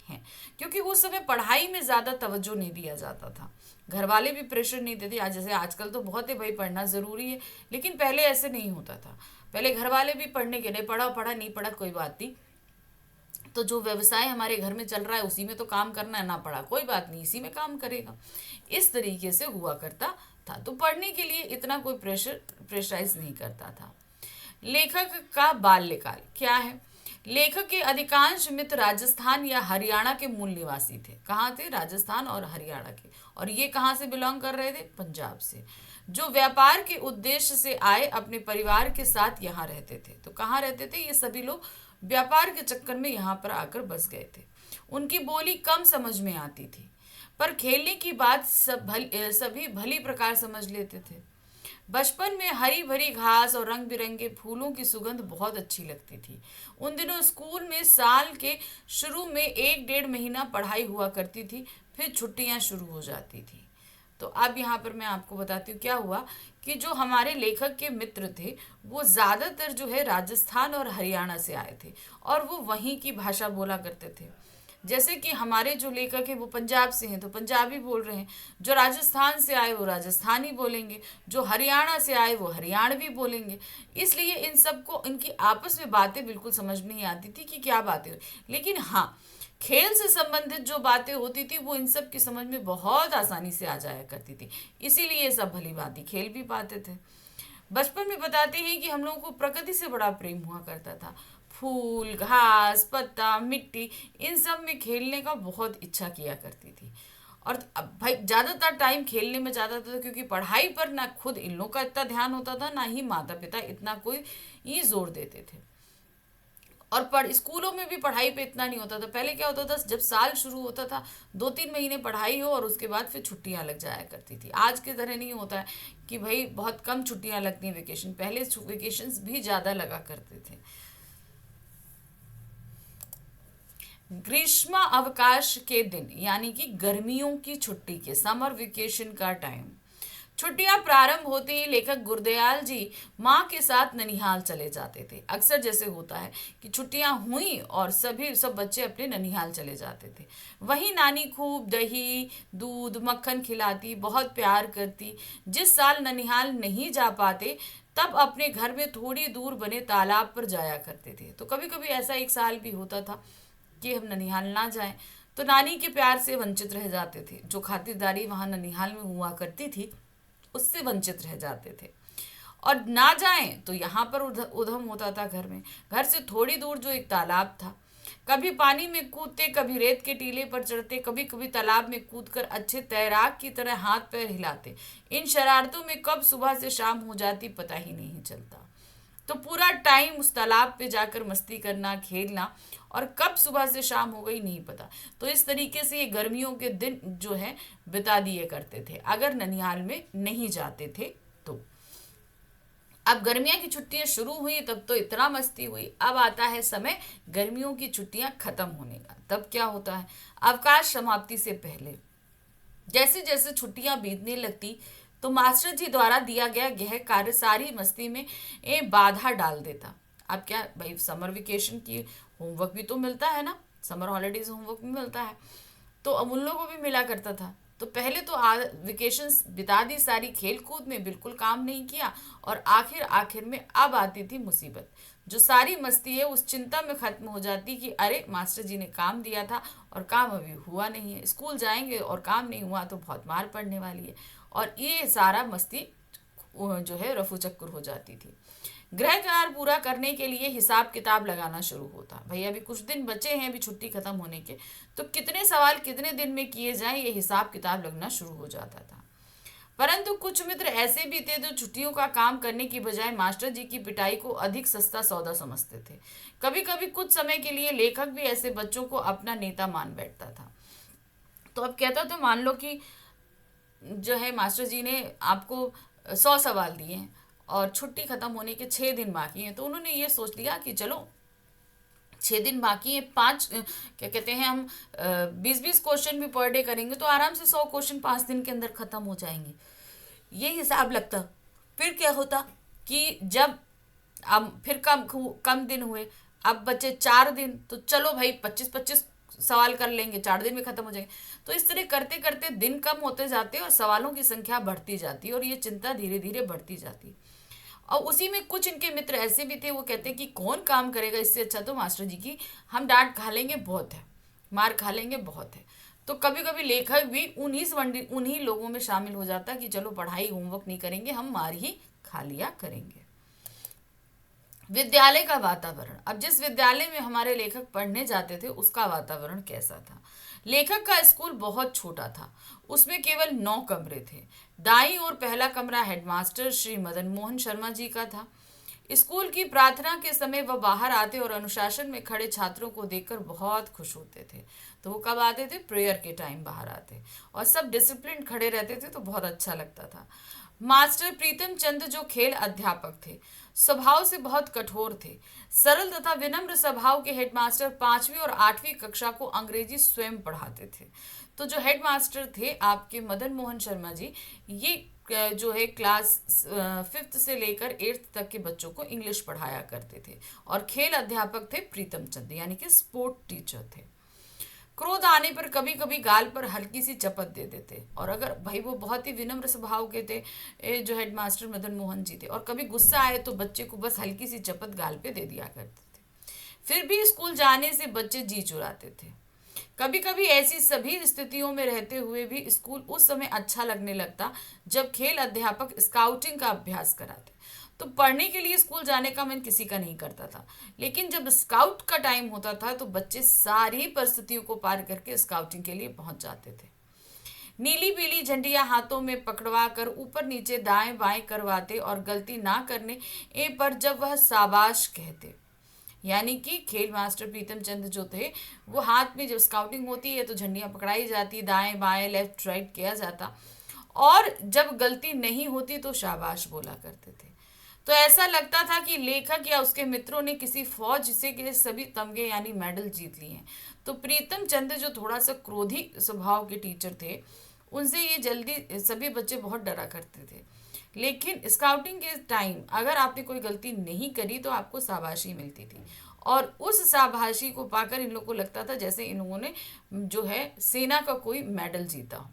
हैं, क्योंकि उस समय पढ़ाई में ज़्यादा तवज्जो नहीं दिया जाता था। घर वाले भी प्रेशर नहीं देते। आज जैसे आजकल तो बहुत है भाई पढ़ना ज़रूरी है, लेकिन पहले ऐसे नहीं होता था। पहले घर वाले भी पढ़ने के लिए पढ़ा पढ़ा नहीं पढ़ा कोई बात नहीं, तो जो व्यवसाय हमारे घर में चल रहा है उसी में तो काम करना है, ना पढ़ा कोई बात नहीं इसी में काम करेगा। इस तरीके से हुआ करता था। तो पढ़ने के लिए इतना कोई प्रेशराइज नहीं करता था। लेखक का बाल्यकाल क्या है? लेखक के अधिकांश मित्र राजस्थान या हरियाणा के मूल निवासी थे। कहाँ थे? राजस्थान और हरियाणा के। और ये कहाँ से बिलोंग कर रहे थे? पंजाब से। जो व्यापार के उद्देश्य से आए अपने परिवार के साथ यहाँ रहते थे। तो कहाँ रहते थे? ये सभी लोग व्यापार के चक्कर में यहाँ पर आकर बस गए थे। उनकी बोली कम समझ में आती थी, पर खेलने की बात सभी भली प्रकार समझ लेते थे। बचपन में हरी भरी घास और रंग बिरंगे फूलों की सुगंध बहुत अच्छी लगती थी। उन दिनों स्कूल में साल के शुरू में 1-1.5 महीना पढ़ाई हुआ करती थी, फिर छुट्टियां शुरू हो जाती थी। तो अब यहाँ पर मैं आपको बताती हूँ क्या हुआ कि जो हमारे लेखक के मित्र थे वो ज़्यादातर जो है राजस्थान और हरियाणा से आए थे और वो वहीं की भाषा बोला करते थे। जैसे कि हमारे जो लेखक हैं वो पंजाब से हैं तो पंजाबी बोल रहे हैं, जो राजस्थान से आए वो राजस्थानी बोलेंगे, जो हरियाणा से आए वो हरियाणवी बोलेंगे। इसलिए इन सबको इनकी आपस में बातें बिल्कुल समझ में नहीं आती थी कि क्या बातें। लेकिन हाँ, खेल से संबंधित जो बातें होती थी वो इन सब की समझ में बहुत आसानी से आ जाया करती थी, इसीलिए ये सब भली भांति खेल भी पाते थे। बचपन में बताते हैं कि हम लोगों को प्रकृति से बड़ा प्रेम हुआ करता था। फूल घास पत्ता मिट्टी इन सब में खेलने का बहुत इच्छा किया करती थी। और अब भाई ज़्यादातर टाइम खेलने में जाता था क्योंकि पढ़ाई पर ना खुद इन लोगों का इतना ध्यान होता था, ना ही माता पिता इतना कोई ये जोर देते थे। और स्कूलों में भी पढ़ाई पे इतना नहीं होता था। पहले क्या होता था, जब साल शुरू होता था 2-3 महीने पढ़ाई हो और उसके बाद फिर छुट्टियां लग जाया करती थी। आज के तरह नहीं होता है कि भाई बहुत कम छुट्टियां लगती हैं वेकेशन, पहले वेकेशंस भी ज़्यादा लगा करते थे। ग्रीष्म अवकाश के दिन यानी कि गर्मियों की छुट्टी के समर वेकेशन का टाइम, छुट्टियां प्रारंभ होते ही लेखक गुरदयाल जी माँ के साथ ननिहाल चले जाते थे। अक्सर जैसे होता है कि छुट्टियां हुई और सब बच्चे अपने ननिहाल चले जाते थे। वहीं नानी खूब दही दूध मक्खन खिलाती, बहुत प्यार करती। जिस साल ननिहाल नहीं जा पाते तब अपने घर में थोड़ी दूर बने तालाब पर जाया करते थे। तो कभी कभी ऐसा एक साल भी होता था कि हम ननिहाल ना जाएं तो नानी के प्यार से वंचित रह जाते थे। जो खातिरदारी वहां ननिहाल में हुआ करती थी उससे वंचित रह जाते थे। और ना जाएं तो यहाँ पर उधम होता था घर में। घर से थोड़ी दूर जो एक तालाब था, कभी पानी में कूदते, कभी रेत के टीले पर चढ़ते, कभी कभी तालाब में कूदकर अच्छे तैराक की तरह हाथ पैर हिलाते। इन शरारतों में कब सुबह से शाम हो जाती पता ही नहीं चलता। तो पूरा टाइम उस तालाब पे जाकर मस्ती करना, खेलना, और कब सुबह से शाम हो गई नहीं पता। तो इस तरीके से ये गर्मियों के दिन जो है बिता दिए करते थे अगर ननिहाल में नहीं जाते थे तो। अब गर्मियां की छुट्टियां शुरू हुई तब तो इतना मस्ती हुई। अब आता है समय गर्मियों की छुट्टियां खत्म होने का। तब क्या होता है, अवकाश समाप्ति से पहले जैसे जैसे छुट्टियां बीतने लगती तो मास्टर जी द्वारा दिया गया यह कार्य सारी मस्ती में बाधा डाल देता। अब क्या भाई, समर वेकेशन की होमवर्क भी तो मिलता है ना, समर हॉलीडेज होमवर्क भी मिलता है, तो अब उन लोगों को भी मिला करता था। तो पहले तो वेकेशंस बिता दी सारी खेल कूद में, बिल्कुल काम नहीं किया, और आखिर आखिर में अब आती थी मुसीबत। जो सारी मस्ती है उस चिंता में खत्म हो जाती कि अरे मास्टर जी ने काम दिया था और काम अभी हुआ नहीं है, स्कूल जाएंगे और काम नहीं हुआ तो बहुत मार पड़ने वाली है, और ये सारा मस्ती जो है रफू चक्कर हो जाती थी। गृह कार्य पूरा करने के लिए हिसाब किताब लगाना शुरू होता। भाई अभी कुछ दिन बचे हैं अभी छुट्टी खत्म होने के, तो कितने सवाल कितने दिन में किए जाएं ये हिसाब किताब लगना शुरू हो जाता था। परंतु कुछ मित्र ऐसे भी थे जो छुट्टियों का काम करने की बजाय मास्टर जी की पिटाई को अधिक सस्ता सौदा समझते थे। कभी कभी कुछ समय के लिए लेखक भी ऐसे बच्चों को अपना नेता मान बैठता था। तो अब कहता तो मान लो कि जो है मास्टर जी ने आपको 100 सवाल दिए हैं और छुट्टी खत्म होने के 6 दिन बाकी हैं, तो उन्होंने ये सोच लिया कि चलो 6 दिन बाकी है, पाँच क्या कहते हैं हम 20-20 क्वेश्चन भी पर डे करेंगे तो आराम से 100 क्वेश्चन 5 दिन के अंदर खत्म हो जाएंगे। ये हिसाब लगता। फिर क्या होता कि जब अब फिर कम कम दिन हुए, अब बचे 4 दिन, तो चलो भाई 25-25 सवाल कर लेंगे, 4 दिन में खत्म हो जाएंगे। तो इस तरह करते करते दिन कम होते जाते और सवालों की संख्या बढ़ती जाती और ये चिंता धीरे धीरे बढ़ती जाती। और उसी में कुछ इनके मित्र ऐसे भी थे, वो कहते कि कौन काम करेगा, इससे अच्छा तो मास्टर जी की हम डांट खा लेंगे बहुत है, मार खा लेंगे बहुत है। तो कभी कभी लेखक भी उन्हीं लोगों में शामिल हो जाता कि चलो पढ़ाई होमवर्क नहीं करेंगे, हम मार ही खा लिया करेंगे। विद्यालय का वातावरण। अब जिस विद्यालय में हमारे लेखक पढ़ने जाते थे उसका वातावरण कैसा था। लेखक का स्कूल बहुत छोटा था, उसमें केवल 9 कमरे थे। दाईं ओर पहला कमरा हेडमास्टर श्री मदन मोहन शर्मा जी का था। स्कूल की प्रार्थना के समय वह बाहर आते और अनुशासन में खड़े छात्रों को देखकर बहुत खुश होते थे। तो वो कब आते थे, प्रेयर के टाइम बाहर आते और सब डिसिप्लिन खड़े रहते थे तो बहुत अच्छा लगता था। मास्टर प्रीतम चंद जो खेल अध्यापक थे, स्वभाव से बहुत कठोर थे। सरल तथा विनम्र स्वभाव के हेडमास्टर 5वीं और 8वीं कक्षा को अंग्रेजी स्वयं पढ़ाते थे। तो जो हेडमास्टर थे आपके मदन मोहन शर्मा जी, ये जो है क्लास 5th से लेकर 8th तक के बच्चों को इंग्लिश पढ़ाया करते थे। और खेल अध्यापक थे प्रीतम चंद, यानी कि स्पोर्ट टीचर थे। क्रोध आने पर कभी कभी गाल पर हल्की सी चपत दे देते, और अगर भाई वो बहुत ही विनम्र स्वभाव के थे जो हेडमास्टर मदन मोहन जी थे, और कभी गुस्सा आए तो बच्चे को बस हल्की सी चपत गाल पे दे दिया करते थे। फिर भी स्कूल जाने से बच्चे जी चुराते थे। कभी कभी ऐसी सभी स्थितियों में रहते हुए भी स्कूल उस समय अच्छा लगने लगता जब खेल अध्यापक स्काउटिंग का अभ्यास कराते। तो पढ़ने के लिए स्कूल जाने का मन किसी का नहीं करता था, लेकिन जब स्काउट का टाइम होता था तो बच्चे सारी परिस्थितियों को पार करके स्काउटिंग के लिए पहुंच जाते थे। नीली पीली झंडियां हाथों में पकड़वा कर ऊपर नीचे दाएं बाएं करवाते और गलती ना करने पर जब वह शाबाश कहते, यानी कि खेल मास्टर प्रीतम चंद जो थे, वो हाथ में जब स्काउटिंग होती है तो झंडियाँ पकड़ाई जाती, दाएं बाएं लेफ्ट राइट किया जाता, और जब गलती नहीं होती तो शाबाश बोला करते थे। तो ऐसा लगता था कि लेखक या उसके मित्रों ने किसी फौज से के सभी तमगे यानी मेडल जीत लिए हैं। तो प्रीतम चंद जो थोड़ा सा क्रोधी स्वभाव के टीचर थे, उनसे ये जल्दी सभी बच्चे बहुत डरा करते थे। लेकिन स्काउटिंग के टाइम अगर आपने कोई गलती नहीं करी तो आपको शाबाशी मिलती थी, और उस शाबाशी को पाकर इन लोगों को लगता था जैसे इन लोगों ने जो है सेना का कोई मेडल जीता हो।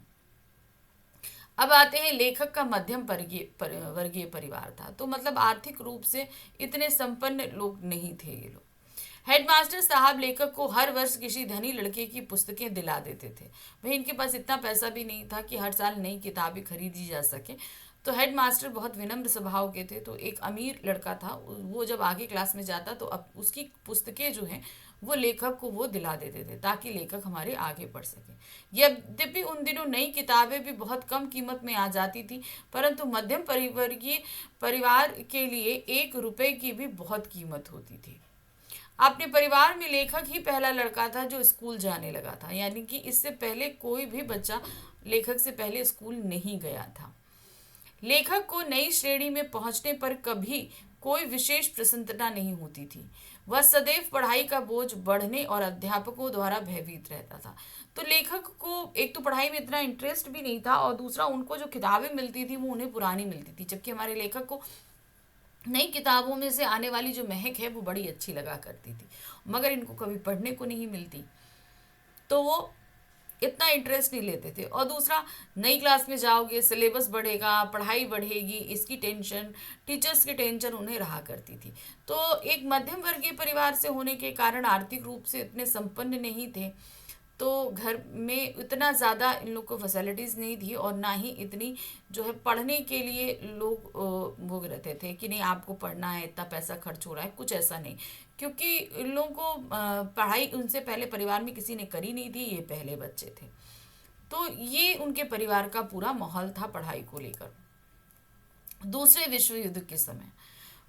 अब आते हैं लेखक का मध्यम वर्गीय परिवार था, तो मतलब आर्थिक रूप से इतने संपन्न लोग नहीं थे ये लोग। हेडमास्टर साहब लेखक को हर वर्ष किसी धनी लड़के की पुस्तकें दिला देते थे। भाई इनके पास इतना पैसा भी नहीं था कि हर साल नई किताबें खरीदी जा सके। तो हेडमास्टर बहुत विनम्र स्वभाव के थे, तो एक अमीर लड़का था, वो जब आगे क्लास में जाता तो अब उसकी पुस्तकें जो हैं वो लेखक को वो दिला देते थे ताकि लेखक हमारे आगे बढ़ सके। यद्यपि उन दिनों नई किताबें भी बहुत कम कीमत में आ जाती थी, परंतु मध्यम परिवर्गीय परिवार के लिए 1 रुपए की भी बहुत कीमत होती थी। अपने परिवार में लेखक ही पहला लड़का था जो स्कूल जाने लगा था, यानी कि इससे पहले कोई भी बच्चा लेखक से पहले स्कूल नहीं गया था। लेखक को नई श्रेणी में पहुंचने पर कभी कोई विशेष प्रसन्नता नहीं होती थी। वह सदैव पढ़ाई का बोझ बढ़ने और अध्यापकों द्वारा भयभीत रहता था। तो लेखक को एक तो पढ़ाई में इतना इंटरेस्ट भी नहीं था, और दूसरा उनको जो किताबें मिलती थी वो उन्हें पुरानी मिलती थी, जबकि हमारे लेखक को नई किताबों में से आने वाली जो महक है वो बड़ी अच्छी लगा करती थी, मगर इनको कभी पढ़ने को नहीं मिलती, तो वो इतना इंटरेस्ट नहीं लेते थे। और दूसरा, नई क्लास में जाओगे, सिलेबस बढ़ेगा, पढ़ाई बढ़ेगी, इसकी टेंशन, टीचर्स की टेंशन उन्हें रहा करती थी। तो एक मध्यम वर्गीय परिवार से होने के कारण आर्थिक रूप से इतने संपन्न नहीं थे, तो घर में इतना ज़्यादा इन लोग को फैसिलिटीज़ नहीं थी, और ना ही इतनी जो है पढ़ने के लिए लोग वो रहते थे कि नहीं आपको पढ़ना है, इतना पैसा खर्च हो रहा है, कुछ ऐसा नहीं। क्योंकि इन लोगों को पढ़ाई उनसे पहले परिवार में किसी ने करी नहीं थी, ये पहले बच्चे थे। तो ये उनके परिवार का पूरा माहौल था पढ़ाई को लेकर। दूसरे विश्व युद्ध के समय,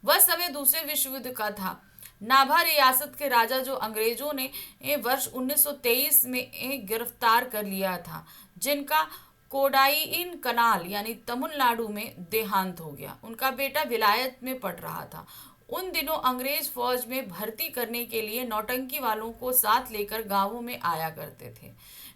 वह समय दूसरे विश्व युद्ध का था। नाभा रियासत के राजा जो अंग्रेजों ने वर्ष 1923 में गिरफ्तार कर लिया था, जिनका कोडाईइन कनाल यानी तमिलनाडु में देहांत हो गया। उनका बेटा विलायत में पढ़ रहा था। उन दिनों अंग्रेज फौज में भर्ती करने के लिए नौटंकी वालों को साथ लेकर गांवों में आया करते थे।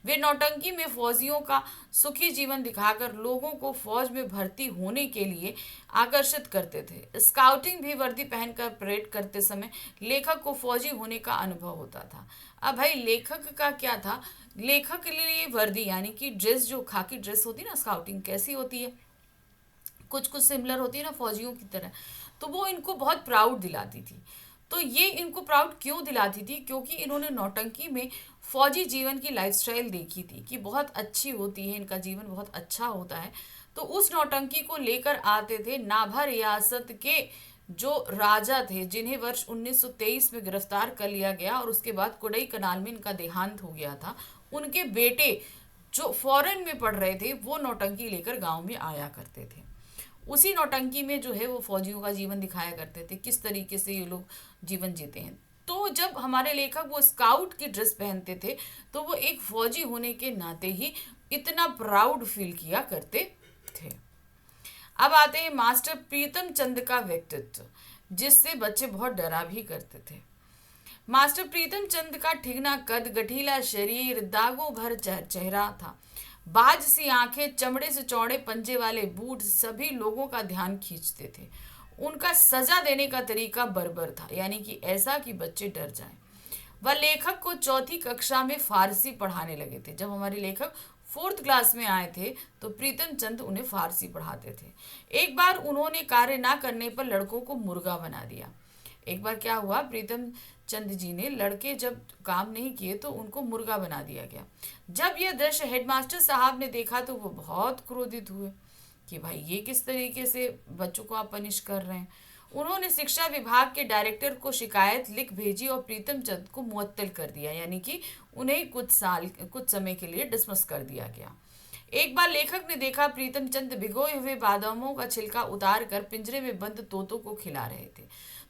वे नौटंकी में फौजियों का सुखी जीवन दिखाकर लोगों को फौज में भर्ती होने के लिए आकर्षित करते थे। स्काउटिंग भी वर्दी पहनकर परेड करते समय लेखक को फौजी होने का अनुभव होता था। अब भाई लेखक का क्या था, लेखक के लिए वर्दी यानी कि ड्रेस, जो खाकी ड्रेस होती है ना, स्काउटिंग कैसी होती है, कुछ कुछ सिमिलर होती है ना फौजियों की तरह, तो वो इनको बहुत प्राउड दिलाती थी। तो ये इनको प्राउड क्यों दिलाती थी, क्योंकि इन्होंने नौटंकी में फौजी जीवन की लाइफस्टाइल देखी थी कि बहुत अच्छी होती है, इनका जीवन बहुत अच्छा होता है। तो उस नौटंकी को लेकर आते थे। नाभा रियासत के जो राजा थे, जिन्हें वर्ष 1923 में गिरफ्तार कर लिया गया और उसके बाद कोडई कनाल में इनका देहांत हो गया था, उनके बेटे जो फॉरेन में पढ़ रहे थे वो नौटंकी लेकर गांव में आया करते थे। उसी नौटंकी में जो है वो फौजियों का जीवन दिखाया करते थे, किस तरीके से ये लोग जीवन जीते हैं। तो जब हमारे लेखक वो स्काउट की ड्रेस पहनते थे तो वो एक फौजी होने के नाते ही इतना प्राउड फील किया करते थे। अब आते हैं मास्टर प्रीतम चंद का व्यक्तित्व, जिससे बच्चे बहुत डरा भी करते थे। मास्टर प्रीतम चंद का ठिगना कद, गठीला शरीर, दागों भर चेहरा था। बाज सी आंखें, चमड़े से चौड़े पंजे वाले बूट सभी लोगों का ध्यान खींचते थे। उनका सजा देने का तरीका बर्बर था, यानी कि ऐसा कि बच्चे डर जाएं। वह लेखक को चौथी कक्षा में फारसी पढ़ाने लगे थे। जब हमारे लेखक 4th क्लास में आए थे तो प्रीतम चंद उन्हें फारसी पढ़ाते थे। एक बार उन्होंने कार्य ना करने पर लड़कों को मुर्गा बना दिया। एक बार क्या हुआ, प्रीतम चंद जी ने, लड़के जब काम नहीं किए तो उनको मुर्गा बना दिया गया। जब यह दृश्य हेडमास्टर साहब ने देखा तो वो बहुत क्रोधित हुए कि भाई ये किस तरीके से बच्चों को आप पनिश कर रहे हैं। उन्होंने शिक्षा विभाग के डायरेक्टर को शिकायत लिख भेजी और प्रीतम चंद को मुअत्तल कर दिया, यानी कि उन्हें कुछ समय के लिए डिसमिस कर दिया गया। एक बार लेखक ने देखा प्रीतम चंद भिगोए हुए बादामों का छिलका उतार कर पिंजरे में बंद तोतों को खिला रहे थे।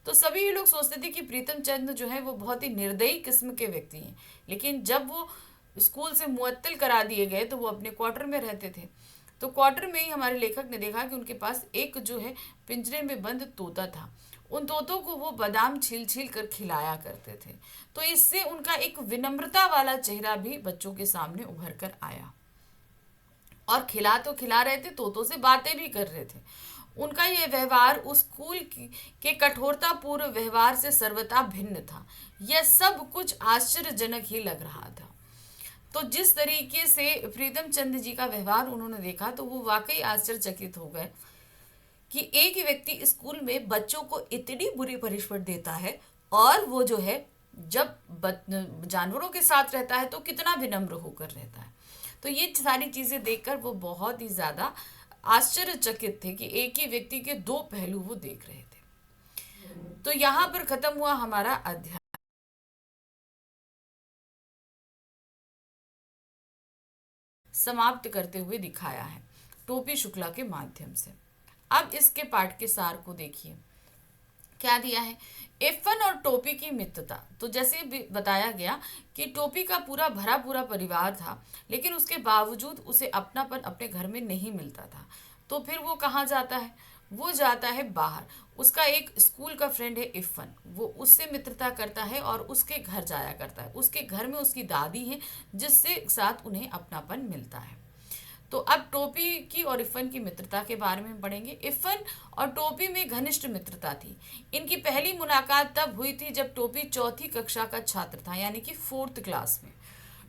तो सभी ये लोग सोचते थे कि प्रीतम चंद जो है वो बहुत ही निर्दयी किस्म के व्यक्ति हैं। लेकिन जब वो स्कूल से मुअत्तल करा दिए गए तो वो अपने क्वार्टर में रहते थे। तो क्वार्टर में ही हमारे लेखक ने देखा कि उनके पास एक जो है पिंजरे में बंद तोता था। उन तोतों को वो बादाम छील छील कर खिलाया करते थे। तो इससे उनका एक विनम्रता वाला चेहरा भी बच्चों के सामने उभर कर आया। और खिला तो खिला रहे थे, तोतों से बातें भी कर रहे थे। उनका यह व्यवहार उस स्कूल के कठोरतापूर्ण व्यवहार से सर्वथा भिन्न था। यह सब कुछ आश्चर्यजनक ही लग रहा था। तो जिस तरीके से प्रीतम चंद जी का व्यवहार उन्होंने देखा तो वो वाकई आश्चर्यचकित हो गए कि एक ही व्यक्ति स्कूल में बच्चों को इतनी बुरी पनिशमेंट देता है, और वो जो है जब जानवरों के साथ रहता है तो कितना विनम्र होकर रहता है। तो ये सारी चीजें देखकर वो बहुत ही ज्यादा आश्चर्यचकित थे कि एक ही व्यक्ति के दो पहलू वो देख रहे थे। तो यहाँ पर खत्म हुआ हमारा अध्याय। समाप्त करते हुए दिखाया है टोपी शुक्ला के माध्यम से। अब इसके पाठ के सार को देखिए, क्या दिया है। इफ़न और टोपी की मित्रता। तो जैसे भी बताया गया कि टोपी का पूरा भरा पूरा परिवार था, लेकिन उसके बावजूद उसे अपनापन अपने घर में नहीं मिलता था। तो फिर वो कहाँ जाता है, वो जाता है बाहर। उसका एक स्कूल का फ्रेंड है इफ़न, वो उससे मित्रता करता है और उसके घर जाया करता है। उसके घर में उसकी दादी है जिससे साथ उन्हें अपनापन मिलता है। तो अब टोपी की और इफ़न की मित्रता के बारे में पढ़ेंगे। इफ़न और टोपी में घनिष्ठ मित्रता थी। इनकी पहली मुलाकात तब हुई थी जब टोपी चौथी कक्षा का छात्र था, यानी कि 4th क्लास में।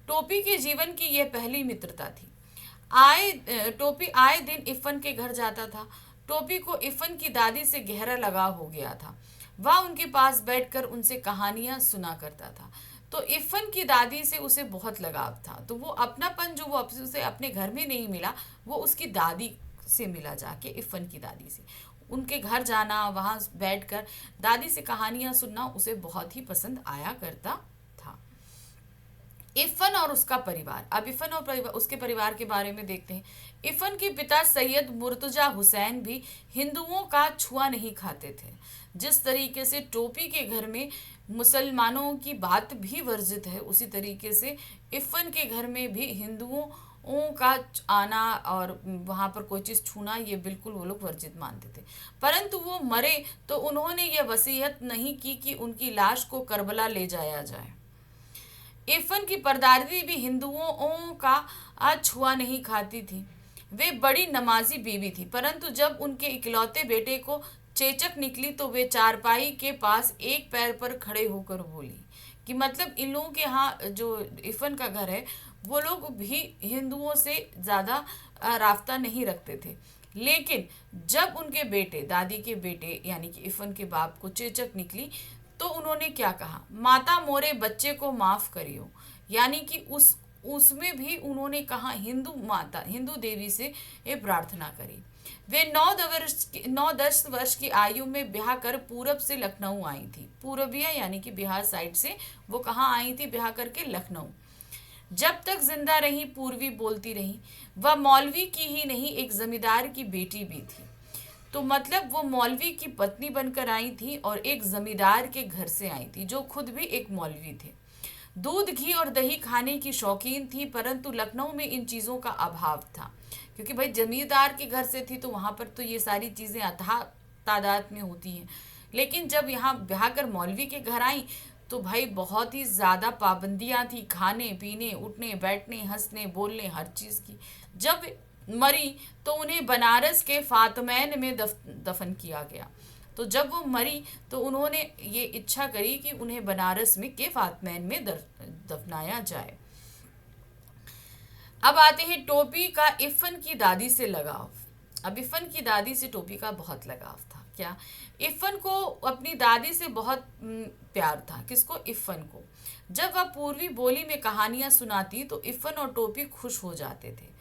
टोपी के जीवन की यह पहली मित्रता थी। टोपी आए दिन इफ़न के घर जाता था। टोपी को इफ़न की दादी से गहरा लगाव हो गया था। वह उनके पास बैठकर उनसे कहानियां सुना करता था। तो इफ़न की दादी से उसे बहुत लगाव था। तो वो अपनापन जो वो उसे अपने घर में नहीं मिला, वो उसकी दादी से मिला जाके, इफ़न की दादी से। उनके घर जाना, वहाँ बैठकर दादी से कहानियां सुनना उसे बहुत ही पसंद आया करता था। इफ़न और उसका परिवार। अब इफ़न और उसके परिवार के बारे में देखते हैं। इफ़न के पिता सैयद मुर्तजा हुसैन भी हिंदुओं का छुआ नहीं खाते थे। जिस तरीके से टोपी के घर में मुसलमानों की बात भी वर्जित है, उसी तरीके से इफ़न के घर में भी हिंदुओं का आना और वहाँ पर कोई चीज़ छूना, ये बिल्कुल वो लोग वर्जित मानते थे। परंतु वो मरे तो उन्होंने ये वसीयत नहीं की कि उनकी लाश को करबला ले जाया जाए। इफ़न की परदादी भी हिंदुओं का छुआ नहीं खाती थी। वे बड़ी नमाजी बीवी थी, परंतु जब उनके इकलौते बेटे को चेचक निकली तो वे चारपाई के पास एक पैर पर खड़े होकर बोली कि मतलब इन लोगों के यहाँ जो इफ़न का घर है, वो लोग भी हिंदुओं से ज़्यादा राफ्ता नहीं रखते थे। लेकिन जब उनके बेटे, दादी के बेटे यानी कि इफ़न के बाप को चेचक निकली तो उन्होंने क्या कहा, माता मोरे बच्चे को माफ करियो। यानी कि उसमें भी उन्होंने कहा हिंदू माता, हिंदू देवी से ये प्रार्थना करी। वे 9-10 वर्ष की आयु में ब्याह कर पूरब से लखनऊ आई थी। पूर्विया यानी कि बिहार साइड से वो कहाँ आई थी, ब्याह करके लखनऊ। जब तक जिंदा रही पूर्वी बोलती रही। वह मौलवी की ही नहीं, एक जमींदार की बेटी भी थी। तो मतलब वो मौलवी की पत्नी बनकर आई थी और एक जमींदार के घर से आई थी जो खुद भी एक मौलवी थे। दूध, घी और दही खाने की शौकीन थी, परंतु लखनऊ में इन चीज़ों का अभाव था, क्योंकि भाई जमींदार के घर से थी तो वहाँ पर तो ये सारी चीज़ें अथाह तादाद में होती हैं। लेकिन जब यहाँ ब्याह कर मौलवी के घर आई तो भाई बहुत ही ज़्यादा पाबंदियाँ थी, खाने पीने, उठने बैठने, हंसने बोलने, हर चीज़ की। जब मरी तो उन्हें बनारस के फातमैन में दफन किया गया। तो जब वो मरी तो उन्होंने ये इच्छा करी कि उन्हें बनारस में के फातमैन में दफनाया जाए। अब आते हैं टोपी का इफ़न की दादी से लगाव। अब इफ़न की दादी से टोपी का बहुत लगाव था। क्या, इफ़न को अपनी दादी से बहुत प्यार था। किसको? इफ़न को। जब वह पूर्वी बोली में कहानियां सुनाती तो इफ़न और टोपी खुश हो जाते थे।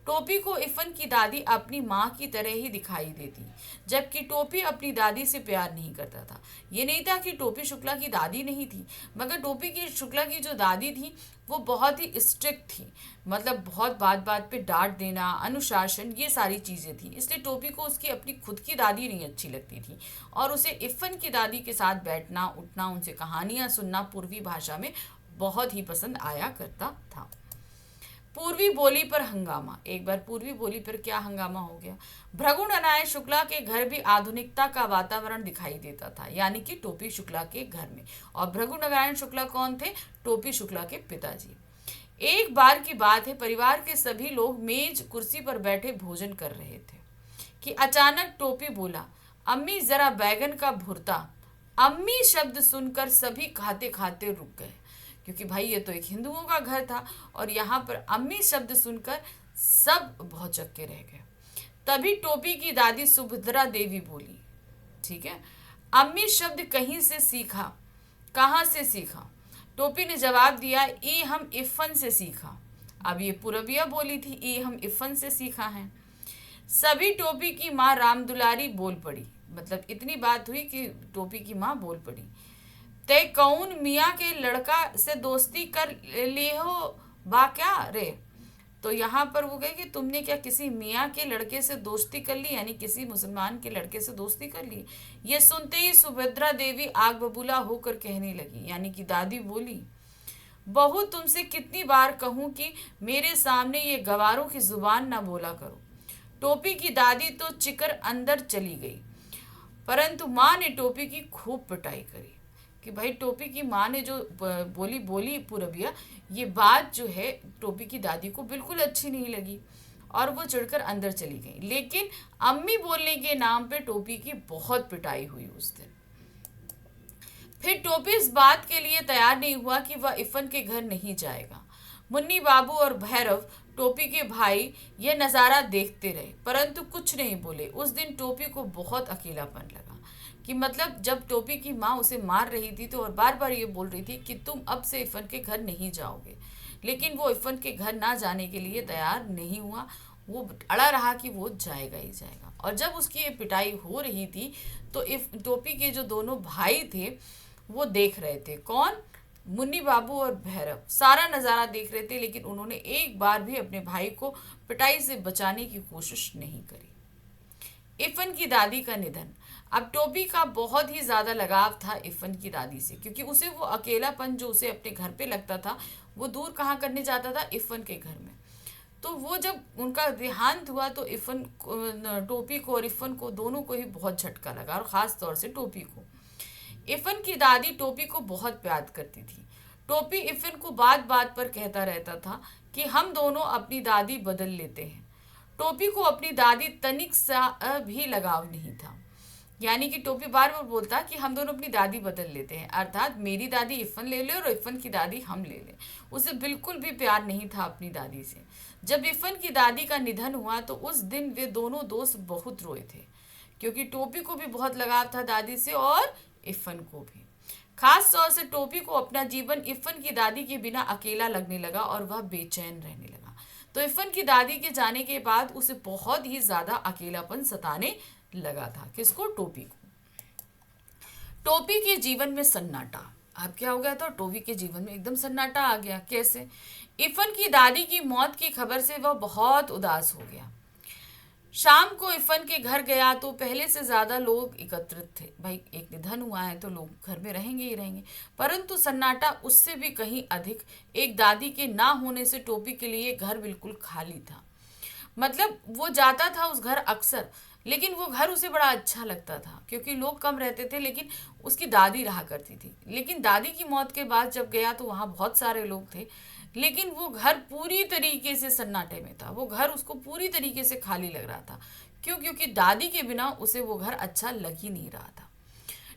टोपी को इफ़न की दादी अपनी माँ की तरह ही दिखाई देती, जबकि टोपी अपनी दादी से प्यार नहीं करता था। ये नहीं था कि टोपी शुक्ला की दादी नहीं थी, मगर टोपी की शुक्ला की जो दादी थी वो बहुत ही स्ट्रिक्ट थी। मतलब बहुत बात बात पे डांट देना, अनुशासन, ये सारी चीज़ें थी। इसलिए टोपी को उसकी अपनी खुद की दादी नहीं अच्छी लगती थी और उसे इफ़न की दादी के साथ बैठना उठना, उनसे कहानियाँ सुनना पूर्वी भाषा में बहुत ही पसंद आया करता था। पूर्वी बोली पर हंगामा। एक बार पूर्वी बोली पर क्या हंगामा हो गया। भृगु नारायण शुक्ला के घर भी आधुनिकता का वातावरण दिखाई देता था, यानी कि टोपी शुक्ला के घर में। और भृगु नारायण शुक्ला कौन थे? टोपी शुक्ला के पिताजी। एक बार की बात है, परिवार के सभी लोग मेज कुर्सी पर बैठे भोजन कर रहे थे कि अचानक टोपी बोला, अम्मी जरा बैगन का भुर्ता। अम्मी शब्द सुनकर सभी खाते खाते रुक गए, क्योंकि भाई ये तो एक हिंदुओं का घर था और यहाँ पर अम्मी शब्द सुनकर सब भौचक्के रह गए। तभी टोपी की दादी सुभद्रा देवी बोली, ठीक है, अम्मी शब्द कहीं से सीखा? कहाँ से सीखा? टोपी ने जवाब दिया, ये हम इफ़न से सीखा। अब ये पूरबिया बोली थी, ये हम इफ़न से सीखा है। सभी टोपी की माँ रामदुलारी बोल पड़ी। मतलब इतनी बात हुई कि टोपी की माँ बोल पड़ी, ते कौन मियाँ के लड़का से दोस्ती कर लिए हो बा क्या रे? तो यहाँ पर वो कहे कि तुमने क्या किसी मियाँ के लड़के से दोस्ती कर ली, यानी किसी मुसलमान के लड़के से दोस्ती कर ली। ये सुनते ही सुभद्रा देवी आग बबूला होकर कहने लगी, यानी कि दादी बोली, बहू तुमसे कितनी बार कहूँ कि मेरे सामने ये गवारों की जुबान ना बोला करो। टोपी की दादी तो चिकर अंदर चली गई, परंतु माँ ने टोपी की खूब पिटाई करी कि भाई टोपी की माँ ने जो बोली पूरबिया, ये बात जो है टोपी की दादी को बिल्कुल अच्छी नहीं लगी और वो चिढ़कर अंदर चली गई। लेकिन अम्मी बोलने के नाम पे टोपी की बहुत पिटाई हुई उस दिन। फिर टोपी इस बात के लिए तैयार नहीं हुआ कि वह इफ़न के घर नहीं जाएगा। मुन्नी बाबू और भैरव टोपी के भाई यह नज़ारा देखते रहे, परंतु कुछ नहीं बोले। उस दिन टोपी को बहुत अकेलापन लगा कि मतलब जब टोपी की माँ उसे मार रही थी तो और बार बार ये बोल रही थी कि तुम अब से इफ़न के घर नहीं जाओगे, लेकिन वो इफ़न के घर ना जाने के लिए तैयार नहीं हुआ। वो अड़ा रहा कि वो जाएगा ही जाएगा। और जब उसकी ये पिटाई हो रही थी तो टोपी के जो दोनों भाई थे वो देख रहे थे। कौन? मुन्नी बाबू और भैरव सारा नज़ारा देख रहे थे, लेकिन उन्होंने एक बार भी अपने भाई को पिटाई से बचाने की कोशिश नहीं करी। इफ़न की दादी का निधन। अब टोपी का बहुत ही ज़्यादा लगाव था इफ़न की दादी से, क्योंकि उसे वो अकेलापन जो उसे अपने घर पे लगता था वो दूर कहाँ करने जाता था? इफ़न के घर में। तो वो जब उनका देहांत हुआ तो इफ़न टोपी को और इफ़न को दोनों को ही बहुत झटका लगा, और ख़ास तौर से टोपी को। इफ़न की दादी टोपी को बहुत प्यार करती थी। टोपी इफ़न को बात बात पर कहता रहता था कि हम दोनों अपनी दादी बदल लेते हैं। टोपी को अपनी दादी तनिक सा भी लगाव नहीं था, यानी कि टोपी बार बार बोलता कि हम दोनों अपनी दादी बदल लेते हैं, अर्थात मेरी दादी इफ़न ले ले और इफ़न की दादी हम ले लें। उसे बिल्कुल भी प्यार नहीं था अपनी दादी से। जब इफ़न की दादी का निधन हुआ तो उस दिन वे दोनों दोस्त बहुत रोए थे, क्योंकि टोपी को भी बहुत लगाव था दादी से और इफ़न को भी। खास तौर से टोपी को अपना जीवन इफ़न की दादी के बिना अकेला लगने लगा और वह बेचैन रहने लगा। तो इफ़न की दादी के जाने के बाद उसे बहुत ही ज़्यादा अकेलापन सताने लगा था। किसको? टोपी को। टोपी के जीवन में सन्नाटा। अब क्या हो गया था? टोपी के जीवन में एकदम सन्नाटा आ गया। कैसे? इफ़न की दादी की मौत की खबर से वह बहुत उदास हो गया। शाम को इफ़न के घर गया तो पहले से ज़्यादा लोग एकत्रित थे। भाई एक निधन हुआ है तो लोग घर में रहेंगे ही रहेंगे, परंतु सन्नाटा उससे भी कहीं अधिक एक दादी के ना होने से टोपी के लिए घर बिल्कुल खाली था। मतलब वो जाता था उस घर अक्सर, लेकिन वो घर उसे बड़ा अच्छा लगता था क्योंकि लोग कम रहते थे, लेकिन उसकी दादी रहा करती थी। लेकिन दादी की मौत के बाद जब गया तो वहाँ बहुत सारे लोग थे, लेकिन वो घर पूरी तरीके से सन्नाटे में था। वो घर उसको पूरी तरीके से खाली लग रहा था। क्यों? क्योंकि दादी के बिना उसे वो घर अच्छा लग ही नहीं रहा था।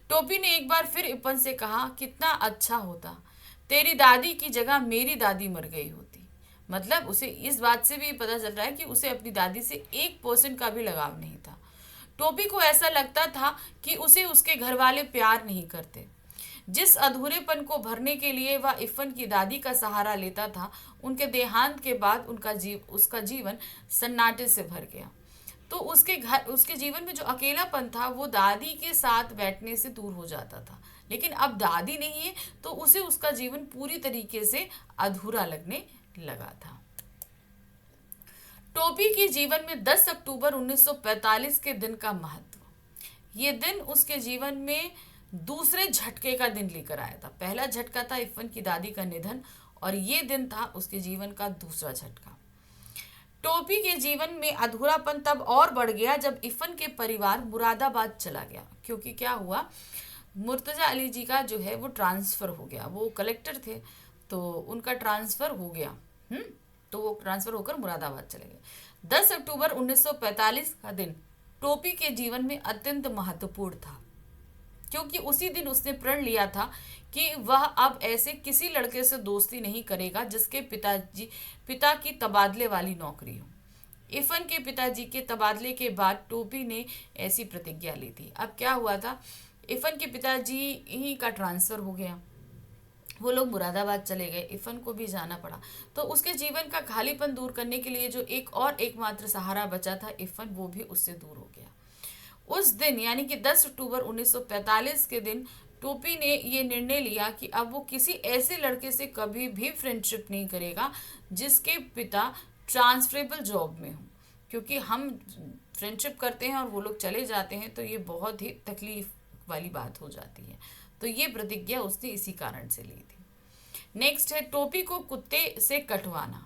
टोपी ने एक बार फिर इपन से कहा, कितना अच्छा होता तेरी दादी की जगह मेरी दादी मर गई होती। मतलब उसे इस बात से भी पता चल रहा है कि उसे अपनी दादी से 1% का भी लगाव नहीं था। टोपी को ऐसा लगता था कि उसे उसके घर वाले प्यार नहीं करते। जिस अधूरेपन को भरने के लिए वह इफ़न की दादी का सहारा लेता था, उनके देहांत के बाद उसका जीवन सन्नाटे से भर गया। तो उसके जीवन में जो अकेलापन था वो दादी के साथ बैठने से दूर हो जाता था। लेकिन अब दादी नहीं है तो उसे उसका जीवन पूरी तरीके से अधूरा लगने लगा था। टोपी के जीवन में 10 अक्टूबर 1945 के दिन का महत्व। ये दिन उसके जीवन में दूसरे झटके का दिन लेकर आया था। पहला झटका था इफ़न की दादी का निधन, और ये दिन था उसके जीवन का दूसरा झटका। टोपी के जीवन में अधूरापन तब और बढ़ गया जब इफ़न के परिवार मुरादाबाद चला गया, क्योंकि क्या हुआ, मुर्तज़ा अली जी का जो है वो ट्रांसफ़र हो गया। वो कलेक्टर थे तो उनका ट्रांसफ़र हो गया। तो वो ट्रांसफ़र होकर मुरादाबाद चले गए। 10 अक्टूबर 1945 का दिन टोपी के जीवन में अत्यंत महत्वपूर्ण था, क्योंकि उसी दिन उसने प्रण लिया था कि वह अब ऐसे किसी लड़के से दोस्ती नहीं करेगा जिसके पिता की तबादले वाली नौकरी हो। इफ़न के पिताजी के तबादले के बाद टोपी ने ऐसी प्रतिज्ञा ली थी। अब क्या हुआ था, इफ़न के पिताजी ही का ट्रांसफ़र हो गया, वो लोग मुरादाबाद चले गए, इफ़न को भी जाना पड़ा। तो उसके जीवन का खालीपन दूर करने के लिए जो एकमात्र सहारा बचा था इफ़न, वो भी उससे दूर हो गया। उस दिन यानी कि 10 अक्टूबर 1945 के दिन टोपी ने ये निर्णय लिया कि अब वो किसी ऐसे लड़के से कभी भी फ्रेंडशिप नहीं करेगा जिसके पिता ट्रांसफरेबल जॉब में हो, क्योंकि हम फ्रेंडशिप करते हैं और वो लोग चले जाते हैं तो ये बहुत ही तकलीफ वाली बात हो जाती है। तो ये प्रतिज्ञा उसने इसी कारण से ली थी। नेक्स्ट है टोपी को कुत्ते से कटवाना।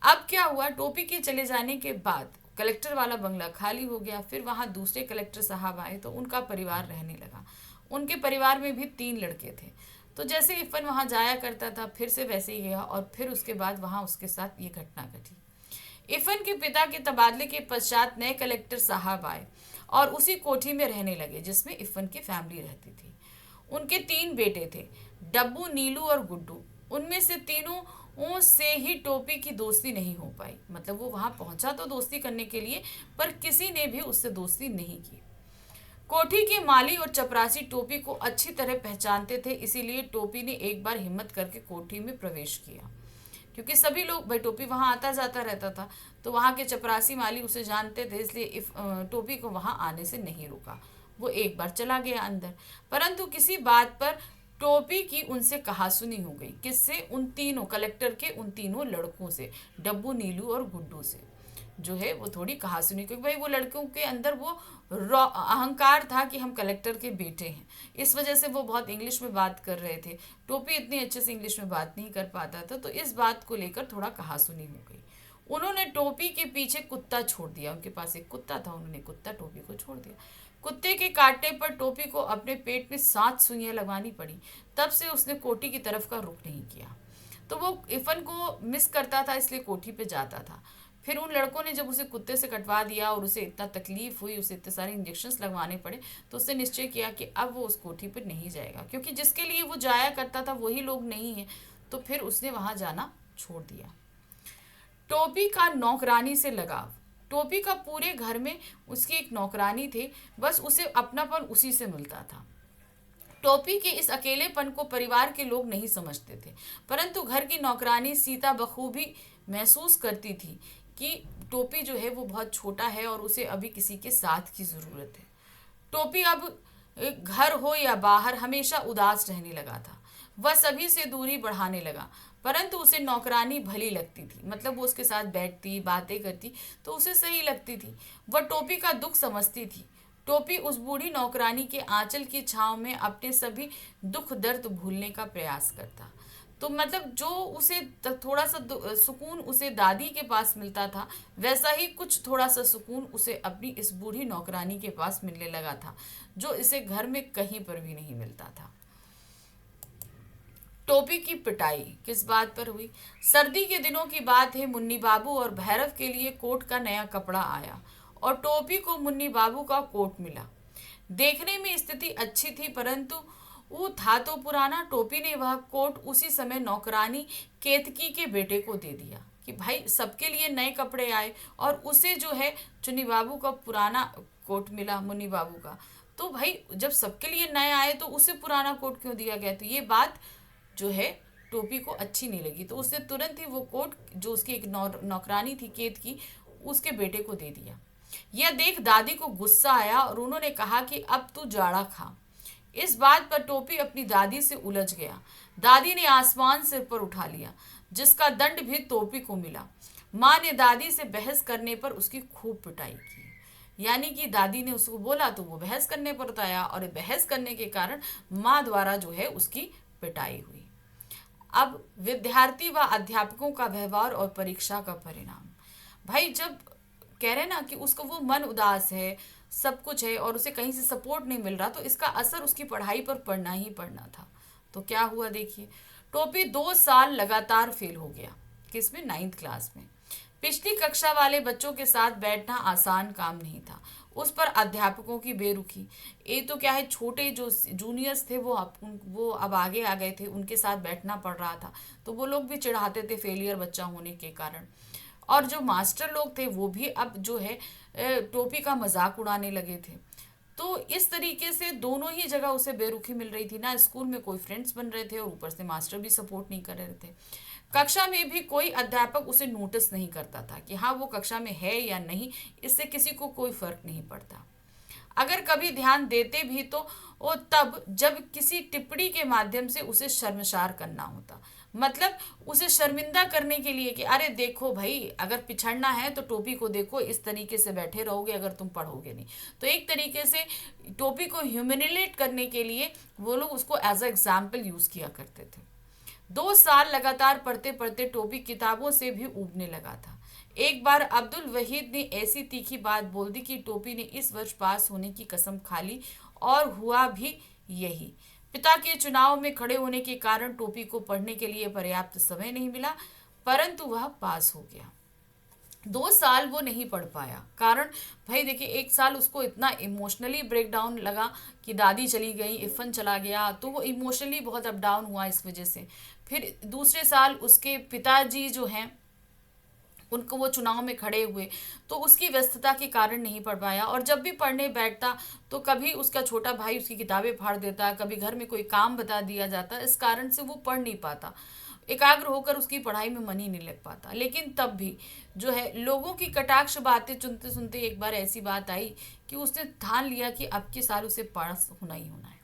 अब क्या हुआ, टोपी के चले जाने के बाद कलेक्टर वाला बंगला खाली हो गया। फिर वहाँ दूसरे कलेक्टर साहब आए तो उनका परिवार रहने लगा। उनके परिवार में भी 3 लड़के थे। तो जैसे इफ़न वहाँ जाया करता था फिर से वैसे ही गया, और फिर उसके बाद वहाँ उसके साथ ये घटना घटी। इफ़न के पिता के तबादले के पश्चात नए कलेक्टर साहब आए और उसी कोठी में रहने लगे जिसमें इफ़न की फैमिली रहती थी। उनके 3 बेटे थे, डब्बू, नीलू और गुड्डू। उनमें से तीनों से ही टोपी की दोस्ती नहीं हो पाई। मतलब वो वहां पहुंचा तो दोस्ती करने के लिए, पर किसी ने भी उससे दोस्ती नहीं की। कोठी के माली और चपरासी टोपी को अच्छी तरह पहचानते थे, इसीलिए टोपी ने एक बार हिम्मत करके कोठी में प्रवेश किया। क्योंकि सभी लोग, भाई टोपी वहां आता जाता रहता था तो वहां के चपरासी माली उसे जानते थे, इसलिए टोपी को वहां आने से नहीं रोका। वो एक बार चला गया अंदर, परंतु किसी बात पर टोपी की उनसे कहासुनी हो गई। किससे? उन तीनों कलेक्टर के उन तीनों लड़कों से, डब्बू, नीलू और गुड्डू से जो है वो थोड़ी कहासुनी, क्योंकि भाई वो लड़कों के अंदर वो अहंकार था कि हम कलेक्टर के बेटे हैं। इस वजह से वो बहुत इंग्लिश में बात कर रहे थे। टोपी इतनी अच्छे से इंग्लिश में बात नहीं कर पाता था, तो इस बात को लेकर थोड़ा कहासुनी हो गई। उन्होंने टोपी के पीछे कुत्ता छोड़ दिया। उनके पास एक कुत्ता था, उन्होंने कुत्ता टोपी को छोड़ दिया। कुत्ते के काटने पर टोपी को अपने पेट में 7 सुइयां लगवानी पड़ी। तब से उसने कोठी की तरफ का रुख नहीं किया। तो वो इफ़न को मिस करता था, इसलिए कोठी पे जाता था। फिर उन लड़कों ने जब उसे कुत्ते से कटवा दिया और उसे इतना तकलीफ हुई, उसे इतने सारे इंजेक्शंस लगवाने पड़े, तो उसने निश्चय किया कि अब वो उस कोठी पर नहीं जाएगा, क्योंकि जिसके लिए वो जाया करता था वही लोग नहीं है। तो फिर उसने वहाँ जाना छोड़ दिया। टोपी का नौकरानी से लगाव। टोपी का पूरे घर में उसकी एक नौकरानी थी, बस उसे अपनापन उसी से मिलता था। टोपी के इस अकेलेपन को परिवार के लोग नहीं समझते थे, परंतु घर की नौकरानी सीता बखूबी महसूस करती थी कि टोपी जो है वो बहुत छोटा है और उसे अभी किसी के साथ की ज़रूरत है। टोपी अब घर हो या बाहर हमेशा उदास रहने लगा था। वह सभी से दूरी बढ़ाने लगा, परंतु उसे नौकरानी भली लगती थी। मतलब वो उसके साथ बैठती, बातें करती तो उसे सही लगती थी। वह टोपी का दुख समझती थी। टोपी उस बूढ़ी नौकरानी के आंचल की छांव में अपने सभी दुख दर्द भूलने का प्रयास करता। तो मतलब जो उसे थोड़ा सा सुकून उसे दादी के पास मिलता था, वैसा ही कुछ थोड़ा सा सुकून उसे अपनी इस बूढ़ी नौकरानी के पास मिलने लगा था, जो इसे घर में कहीं पर भी नहीं मिलता था। टोपी की पिटाई किस बात पर हुई? सर्दी के दिनों की बात है। मुन्नी बाबू और भैरव के लिए कोट का नया कपड़ा आया और टोपी को मुन्नी बाबू का कोट मिला। देखने में स्थिति अच्छी थी, परंतु वो था तो पुराना। टोपी ने वह कोट उसी समय नौकरानी केतकी के बेटे को दे दिया कि भाई सबके लिए नए कपड़े आए और उसे जो है चुन्नी बाबू का पुराना कोट मिला, मुन्नी बाबू का। तो भाई जब सबके लिए नया आए तो उसे पुराना कोट क्यों दिया गया? तो ये बात जो है टोपी को अच्छी नहीं लगी, तो उसने तुरंत ही वो कोट जो उसकी एक नौकरानी थी केत की, उसके बेटे को दे दिया। यह देख दादी को गुस्सा आया और उन्होंने कहा कि अब तू जाड़ा खा। इस बात पर टोपी अपनी दादी से उलझ गया। दादी ने आसमान सिर पर उठा लिया, जिसका दंड भी टोपी को मिला। माँ ने दादी से बहस करने पर उसकी खूब पिटाई की। यानी कि दादी ने उसको बोला तो वो बहस करने पर उताया, और बहस करने के कारण माँ द्वारा जो है उसकी पिटाई हुई। अब विद्यार्थी व अध्यापकों का व्यवहार और परीक्षा का परिणाम। भाई जब कह रहे ना कि उसका वो मन उदास है, सब कुछ है और उसे कहीं से सपोर्ट नहीं मिल रहा, तो इसका असर उसकी पढ़ाई पर पड़ना ही पड़ना था। तो क्या हुआ देखिए, टोपी 2 साल लगातार फेल हो गया। किसमें? 9th क्लास में। पिछली कक्षा वाले बच्चों के साथ बैठना आसान काम नहीं था। उस पर अध्यापकों की बेरुखी। ये तो क्या है, छोटे जो जूनियर्स थे वो अब आगे आ गए थे, उनके साथ बैठना पड़ रहा था, तो वो लोग भी चिढ़ाते थे फेलियर बच्चा होने के कारण। और जो मास्टर लोग थे वो भी अब जो है टोपी का मजाक उड़ाने लगे थे। तो इस तरीके से दोनों ही जगह उसे बेरुखी मिल रही थी ना, स्कूल में कोई फ्रेंड्स बन रहे थे और ऊपर से मास्टर भी सपोर्ट नहीं कर रहे थे। कक्षा में भी कोई अध्यापक उसे नोटिस नहीं करता था कि हाँ वो कक्षा में है या नहीं, इससे किसी को कोई फर्क नहीं पड़ता। अगर कभी ध्यान देते भी तो वो तब जब किसी टिप्पणी के माध्यम से उसे शर्मसार करना होता। मतलब उसे शर्मिंदा करने के लिए कि अरे देखो भाई, अगर पिछड़ना है तो टोपी को देखो, इस तरीके से बैठे रहोगे अगर तुम पढ़ोगे नहीं। तो एक तरीके से टोपी को ह्यूमिलेट करने के लिए वो लोग उसको एज अ एग्जाम्पल यूज किया करते थे। 2 साल लगातार पढ़ते पढ़ते टोपी किताबों से भी ऊबने लगा था। एक बार अब्दुल वहीद ने ऐसी तीखी बात बोल दी कि टोपी ने इस वर्ष पास होने की कसम खा ली, और हुआ भी यही। पिता के चुनाव में खड़े होने के कारण टोपी को पढ़ने के लिए पर्याप्त समय नहीं मिला, परंतु वह पास हो गया। 2 साल वो नहीं पढ़ पाया, कारण भाई देखिए 1 साल उसको इतना इमोशनली ब्रेक डाउन लगा कि दादी चली गई, इफ़न चला गया, तो वो इमोशनली बहुत अप डाउन हुआ इस वजह से। फिर दूसरे साल उसके पिताजी जो हैं उनको वो चुनाव में खड़े हुए, तो उसकी व्यस्तता के कारण नहीं पढ़ पाया। और जब भी पढ़ने बैठता तो कभी उसका छोटा भाई उसकी किताबें फाड़ देता, कभी घर में कोई काम बता दिया जाता, इस कारण से वो पढ़ नहीं पाता, एकाग्र होकर उसकी पढ़ाई में मन ही नहीं लग पाता। लेकिन तब भी जो है लोगों की कटाक्ष बातें सुनते सुनते एक बार ऐसी बात आई कि उसने ठान लिया कि अब के साल उसे पास होना ही होना है,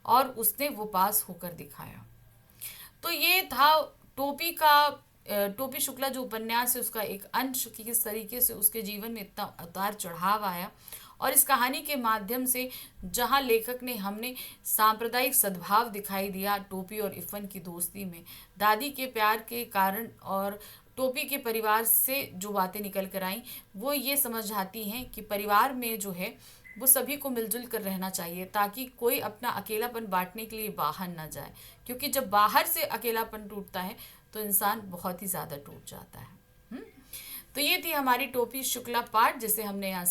और उसने वो पास होकर दिखाया। तो ये था टोपी का टोपी शुक्ला जो उपन्यास है उसका एक अंश कि किस तरीके से उसके जीवन में इतना उतार चढ़ाव आया। और इस कहानी के माध्यम से जहाँ लेखक ने हमने सांप्रदायिक सद्भाव दिखाई दिया टोपी और इफ़न की दोस्ती में, दादी के प्यार के कारण और टोपी के परिवार से जो बातें निकल कर आई वो ये समझ आती हैं कि परिवार में जो है वो सभी को मिलजुल कर रहना चाहिए, ताकि कोई अपना अकेलापन बांटने के लिए बाहर ना जाए, क्योंकि जब बाहर से अकेलापन टूटता है तो इंसान बहुत ही ज़्यादा टूट जाता है। तो ये थी हमारी टोपी शुक्ला पाठ जिसे हमने यहाँ